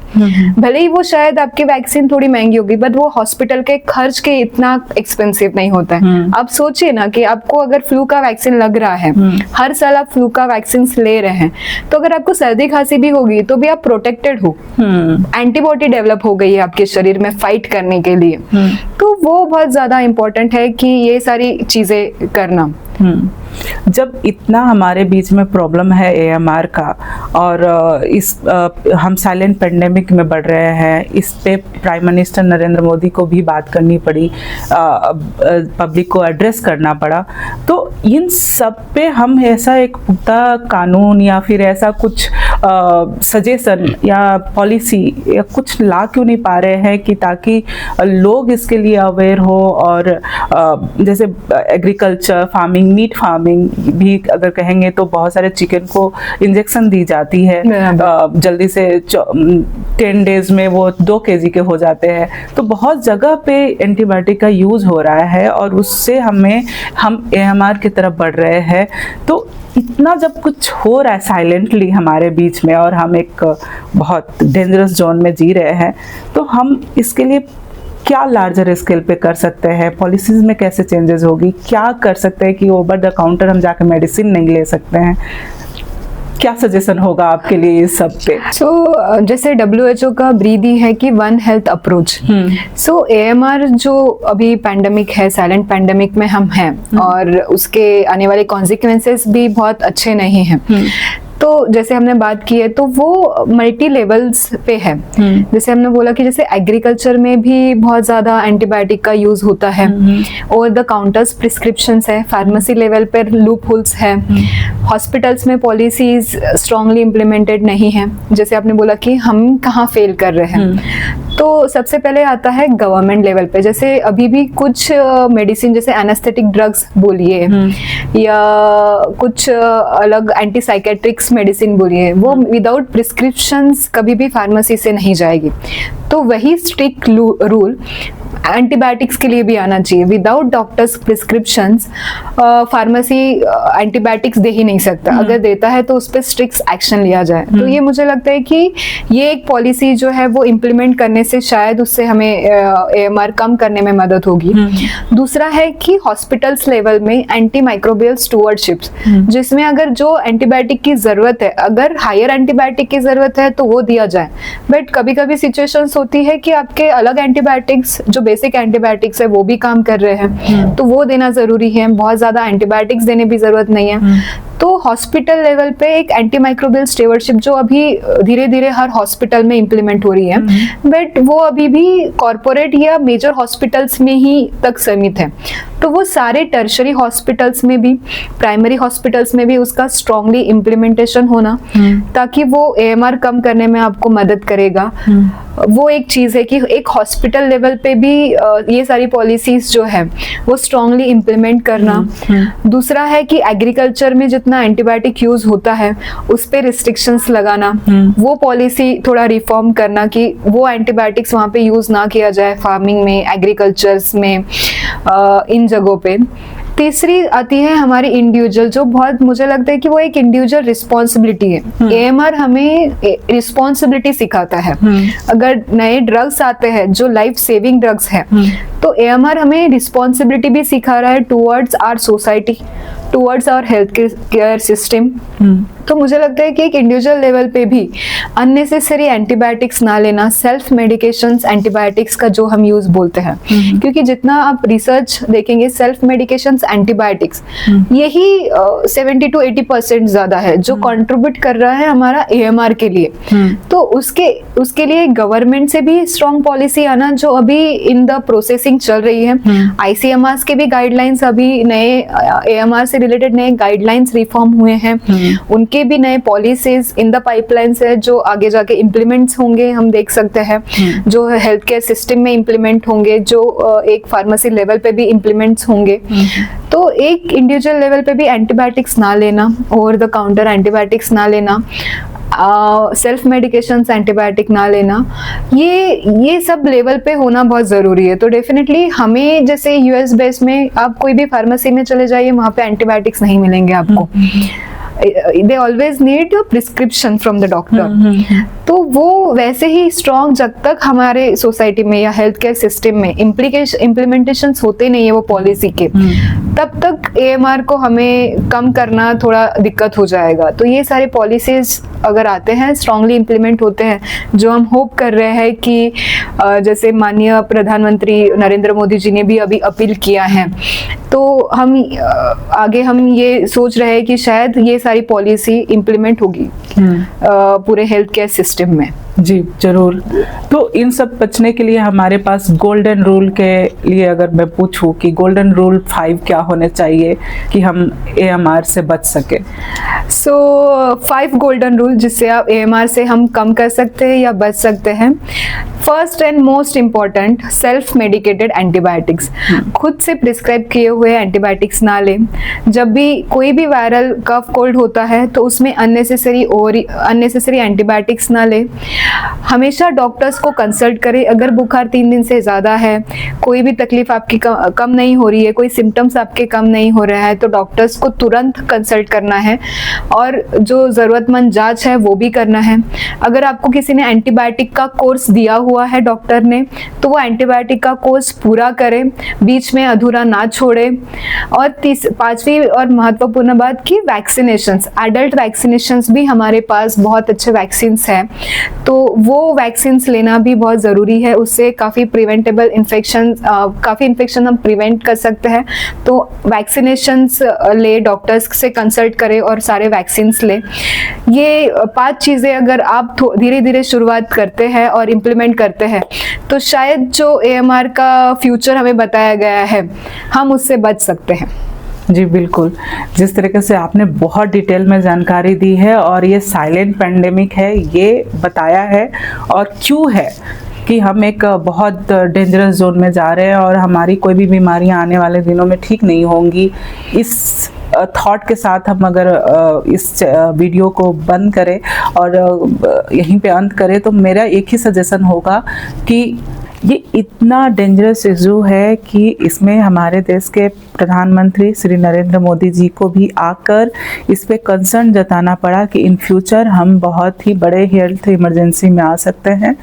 भले ही वो शायद आपकी वैक्सीन थोड़ी महंगी होगी, बट वो हॉस्पिटल के खर्च के इतना एक्सपेंसिव नहीं होता है। आप सोचिए ना कि आपको अगर फ्लू का वैक्सीन लग रहा है, हर साल आप फ्लू का वैक्सीन ले रहे हैं, तो अगर आपको सर्दी खांसी भी होगी तो भी आप प्रोटेक्टेड हो, एंटीबॉडी डेवलप हो गई है आपके शरीर में फाइट करने के लिए। तो वो बहुत ज्यादा इंपॉर्टेंट है कि ये सारी चीजें करना। जब इतना हमारे बीच में प्रॉब्लम है AMR का, और हम साइलेंट पेंडेमिक में बढ़ रहे हैं, इस पे प्राइम मिनिस्टर नरेंद्र मोदी को भी बात करनी पड़ी, पब्लिक को एड्रेस करना पड़ा, तो इन सब पे हम ऐसा एक पुख्ता कानून या फिर ऐसा कुछ सजेशन या पॉलिसी या कुछ ला क्यों नहीं पा रहे हैं कि ताकि लोग इसके लिए अवेयर हो। और जैसे एग्रीकल्चर, फार्मिंग, मीट फार्मिंग भी अगर कहेंगे तो बहुत सारे चिकन को इंजेक्शन दी जाती है, जल्दी से 10 डेज में वो 2 kg के हो जाते हैं। तो बहुत जगह पे एंटीबायोटिक का यूज हो रहा है और उससे हम AMR की तरफ बढ़ रहे हैं। तो इतना जब कुछ हो रहा है साइलेंटली हमारे बीच में और हम एक बहुत डेंजरस जोन में जी रहे हैं, तो हम इसके लिए क्या लार्जर स्केल पे कर सकते हैं? पॉलिसीज में कैसे चेंजेस होगी? क्या कर सकते हैं कि ओवर द काउंटर हम जाकर मेडिसिन नहीं ले सकते हैं? क्या सजेशन होगा आपके लिए इस सब पे? जैसे WHO का ब्रीद ही है कि वन हेल्थ अप्रोच। AMR जो अभी पैंडेमिक है, साइलेंट पैंडेमिक में हम हैं, और उसके आने वाले कॉन्सिक्वेंसेस भी बहुत अच्छे नहीं हैं। तो जैसे हमने बात की है तो वो मल्टी लेवल्स पे है। जैसे हमने बोला कि जैसे एग्रीकल्चर में भी बहुत ज्यादा एंटीबायोटिक का यूज होता है, ओवर द काउंटर्स प्रिस्क्रिप्शंस है, फार्मेसी लेवल पर लूप होल्स है, हॉस्पिटल्स में पॉलिसीज स्ट्रांगली इम्प्लीमेंटेड नहीं है। जैसे आपने बोला कि हम कहाँ फेल कर रहे हैं, तो सबसे पहले आता है गवर्नमेंट लेवल पे। जैसे अभी भी कुछ मेडिसिन, जैसे एनेस्थेटिक ड्रग्स बोलिए या कुछ अलग एंटीसाइकेट्रिक्स मेडिसिन बोलिए, वो विदाउट प्रिस्क्रिप्शंस कभी भी फार्मेसी से नहीं जाएगी। तो वही स्ट्रिक्ट रूल एंटीबायोटिक्स के लिए भी आना चाहिए। Without doctors prescriptions pharmacy antibiotics दे ही नहीं सकता, अगर देता है तो उस पर स्ट्रिक्ट एक्शन लिया जाए। तो ये मुझे लगता है कि ये एक पॉलिसी जो है वो इम्प्लीमेंट करने से शायद उससे हमें AMR कम करने में मदद होगी। दूसरा है कि हॉस्पिटल्स लेवल में एंटी माइक्रोबियल स्टूवर्डशिप्स, जिसमें अगर जो एंटीबायोटिक की जरूरत है, अगर हायर एंटीबायोटिक की जरूरत है तो वो दिया जाए। बट कभी कभी सिचुएशंस होती है कि आपके अलग एंटीबायोटिक्स जो बेसिक एंटीबायोटिक्स है वो भी काम कर रहे हैं, तो वो देना जरूरी है। बहुत ज्यादा एंटीबायोटिक्स देने भी जरूरत नहीं है। तो हॉस्पिटल लेवल पे एक एंटी माइक्रोबियल स्टेवर्डशिप जो अभी धीरे धीरे हर हॉस्पिटल में इम्प्लीमेंट हो रही है, बट वो अभी भी कॉर्पोरेट या मेजर हॉस्पिटल्स में ही तक सीमित है। तो वो सारे टर्शरी हॉस्पिटल्स में भी, प्राइमरी हॉस्पिटल्स में भी उसका स्ट्रांगली इम्प्लीमेंटेशन होना, ताकि वो AMR कम करने में आपको मदद करेगा। वो एक चीज है कि एक हॉस्पिटल लेवल पे भी ये सारी पॉलिसीज जो है वो स्ट्रांगली इम्प्लीमेंट करना। दूसरा है कि एग्रीकल्चर में जितना एंटीबायोटिक यूज होता है उस पे रिस्ट्रिक्शंस लगाना, वो पॉलिसी थोड़ा रिफॉर्म करना कि वो एंटीबायोटिक्स वहाँ पे यूज ना किया जाए फार्मिंग में, एग्रीकल्चर्स में, इन जगहों पे। तीसरी आती है हमारी इंडिविजुअल, जो बहुत मुझे लगता है कि वो एक इंडिविजुअल रिस्पॉन्सिबिलिटी है। AMR हमें रिस्पॉन्सिबिलिटी सिखाता है। अगर नए ड्रग्स आते हैं जो लाइफ सेविंग ड्रग्स है, तो AMR हमें रिस्पॉन्सिबिलिटी भी सिखा रहा है towards our society, towards our health care system. तो मुझे लगता है कि एक इंडिविजुअल लेवल पे भी अननेसेसरी एंटीबायोटिक्स ना लेना, सेल्फ मेडिकेशंस एंटीबायोटिक्स का जो हम यूज बोलते हैं, क्योंकि जितना आप रिसर्च देखेंगे सेल्फ मेडिकेशंस एंटीबायोटिक्स यही 70 to 80% ज्यादा है जो कंट्रीब्यूट कर रहा है हमारा AMR के लिए। तो उसके लिए गवर्नमेंट से भी स्ट्रॉन्ग पॉलिसी आना, जो अभी इन द प्रोसेसिंग मीटिंग चल रही है। ICMR के भी गाइडलाइंस, अभी नए AMR से रिलेटेड नए गाइडलाइंस रिफॉर्म हुए हैं, उनके भी नए पॉलिसीज इन द पाइपलाइंस है जो आगे जाके इम्प्लीमेंट्स होंगे, हम देख सकते हैं, जो हेल्थ केयर सिस्टम में इम्प्लीमेंट होंगे, जो एक फार्मेसी लेवल पे भी इम्प्लीमेंट्स होंगे। तो एक इंडिविजुअल लेवल पे भी एंटीबायोटिक्स ना लेना, ओवर द काउंटर एंटीबायोटिक्स ना लेना, सेल्फ मेडिकेशंस एंटीबायोटिक ना लेना, ये सब लेवल पे होना बहुत ज़रूरी है। तो डेफिनेटली हमें, जैसे US बेस में आप कोई भी फार्मेसी में चले जाइए, वहाँ पे एंटीबायोटिक्स नहीं मिलेंगे आपको। They always need a prescription from the doctor। तो वो वैसे ही स्ट्रॉन्ग जब तक हमारे सोसाइटी में या हेल्थ केयर सिस्टम में इम्प्लीमेंटेशंस होते नहीं है वो पॉलिसी के, तब तक AMR को हमें कम करना थोड़ा दिक्कत हो जाएगा। तो ये सारे पॉलिसीज अगर आते हैं, स्ट्रांगली इम्प्लीमेंट होते हैं, जो हम होप कर रहे हैं कि जैसे माननीय प्रधानमंत्री नरेंद्र मोदी जी ने भी अभी अपील किया है, तो हम आगे हम ये सोच रहे हैं कि शायद ये सारी पॉलिसी इम्प्लीमेंट होगी पूरे हेल्थ केयर सिस्टम में। जी जरूर। तो इन सब बचने के लिए हमारे पास गोल्डन रूल के लिए अगर मैं पूछूं कि गोल्डन रूल 5 क्या होने चाहिए कि हम AMR से बच सके? सो 5 गोल्डन रूल जिससे आप AMR से हम कम कर सकते हैं या बच सकते हैं। First and most important, self medicated antibiotics. खुद से प्रिस्क्राइब किए हुए एंटीबायोटिक्स ना लें। जब भी कोई भी वायरल कफ कोल्ड होता है तो उसमें अननेसेसरी एंटीबायोटिक्स ना लें। हमेशा डॉक्टर्स को कंसल्ट करें। अगर बुखार 3 दिन से ज़्यादा है, कोई भी तकलीफ आपकी कम नहीं हो रही है, कोई सिम्टम्स आपके कम नहीं हो रहा है, तो डॉक्टर्स को तुरंत कंसल्ट करना है और जो ज़रूरतमंद जांच है वो भी करना है। अगर आपको किसी ने एंटीबायोटिक का कोर्स दिया हुआ है डॉक्टर ने, तो वो एंटीबायोटिक का कोर्स पूरा करें, बीच में अधूरा ना छोड़े। और 5वीं और महत्वपूर्ण बात की वैक्सीनेशंस, एडल्ट वैक्सीनेशंस भी हमारे पास बहुत अच्छे वैक्सीन्स हैं, तो वो वैक्सीन्स लेना भी बहुत ज़रूरी है। उससे काफ़ी प्रिवेंटेबल काफ़ी इन्फेक्शन हम प्रिवेंट कर सकते हैं। तो वैक्सीनेशंस ले, डॉक्टर्स से कंसल्ट करें और सारे वैक्सीन्स ले। ये 5 चीज़ें अगर आप धीरे धीरे शुरुआत करते हैं और इम्प्लीमेंट करते हैं, तो शायद जो AMR का फ्यूचर हमें बताया गया है, हम उससे बच सकते हैं। जी बिल्कुल। जिस तरीके से आपने बहुत डिटेल में जानकारी दी है और ये साइलेंट पेंडेमिक है ये बताया है, और क्यों है कि हम एक बहुत डेंजरस जोन में जा रहे हैं और हमारी कोई भी बीमारियां आने वाले दिनों में ठीक नहीं होंगी, इस थॉट के साथ हम अगर इस वीडियो को बंद करें और यहीं पे अंत करें, तो मेरा एक ही सजेशन होगा कि ये इतना डेंजरस इशू है कि इसमें हमारे देश के प्रधानमंत्री श्री नरेंद्र मोदी जी को भी आकर इस पे कंसर्न जताना पड़ा कि इन फ्यूचर हम बहुत ही बड़े हेल्थ इमरजेंसी में आ सकते हैं।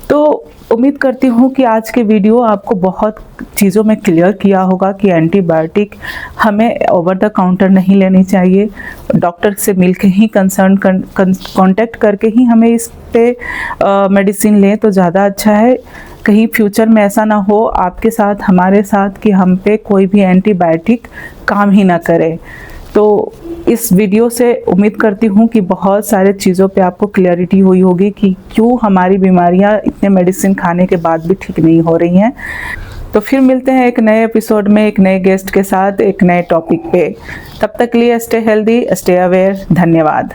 तो उम्मीद करती हूँ कि आज के वीडियो आपको बहुत चीज़ों में क्लियर किया होगा कि एंटीबायोटिक हमें ओवर द काउंटर नहीं लेनी चाहिए, डॉक्टर से मिलकर ही कांटेक्ट करके ही हमें इस पे मेडिसिन लें तो ज़्यादा अच्छा है। कहीं फ्यूचर में ऐसा ना हो आपके साथ, हमारे साथ, कि हम पे कोई भी एंटीबायोटिक काम ही ना करे। तो इस वीडियो से उम्मीद करती हूँ कि बहुत सारे चीज़ों पे आपको क्लैरिटी हुई होगी कि क्यों हमारी बीमारियाँ इतने मेडिसिन खाने के बाद भी ठीक नहीं हो रही हैं। तो फिर मिलते हैं एक नए एपिसोड में एक नए गेस्ट के साथ एक नए टॉपिक पे। तब तक के लिए स्टे हेल्दी, स्टे अवेयर। धन्यवाद।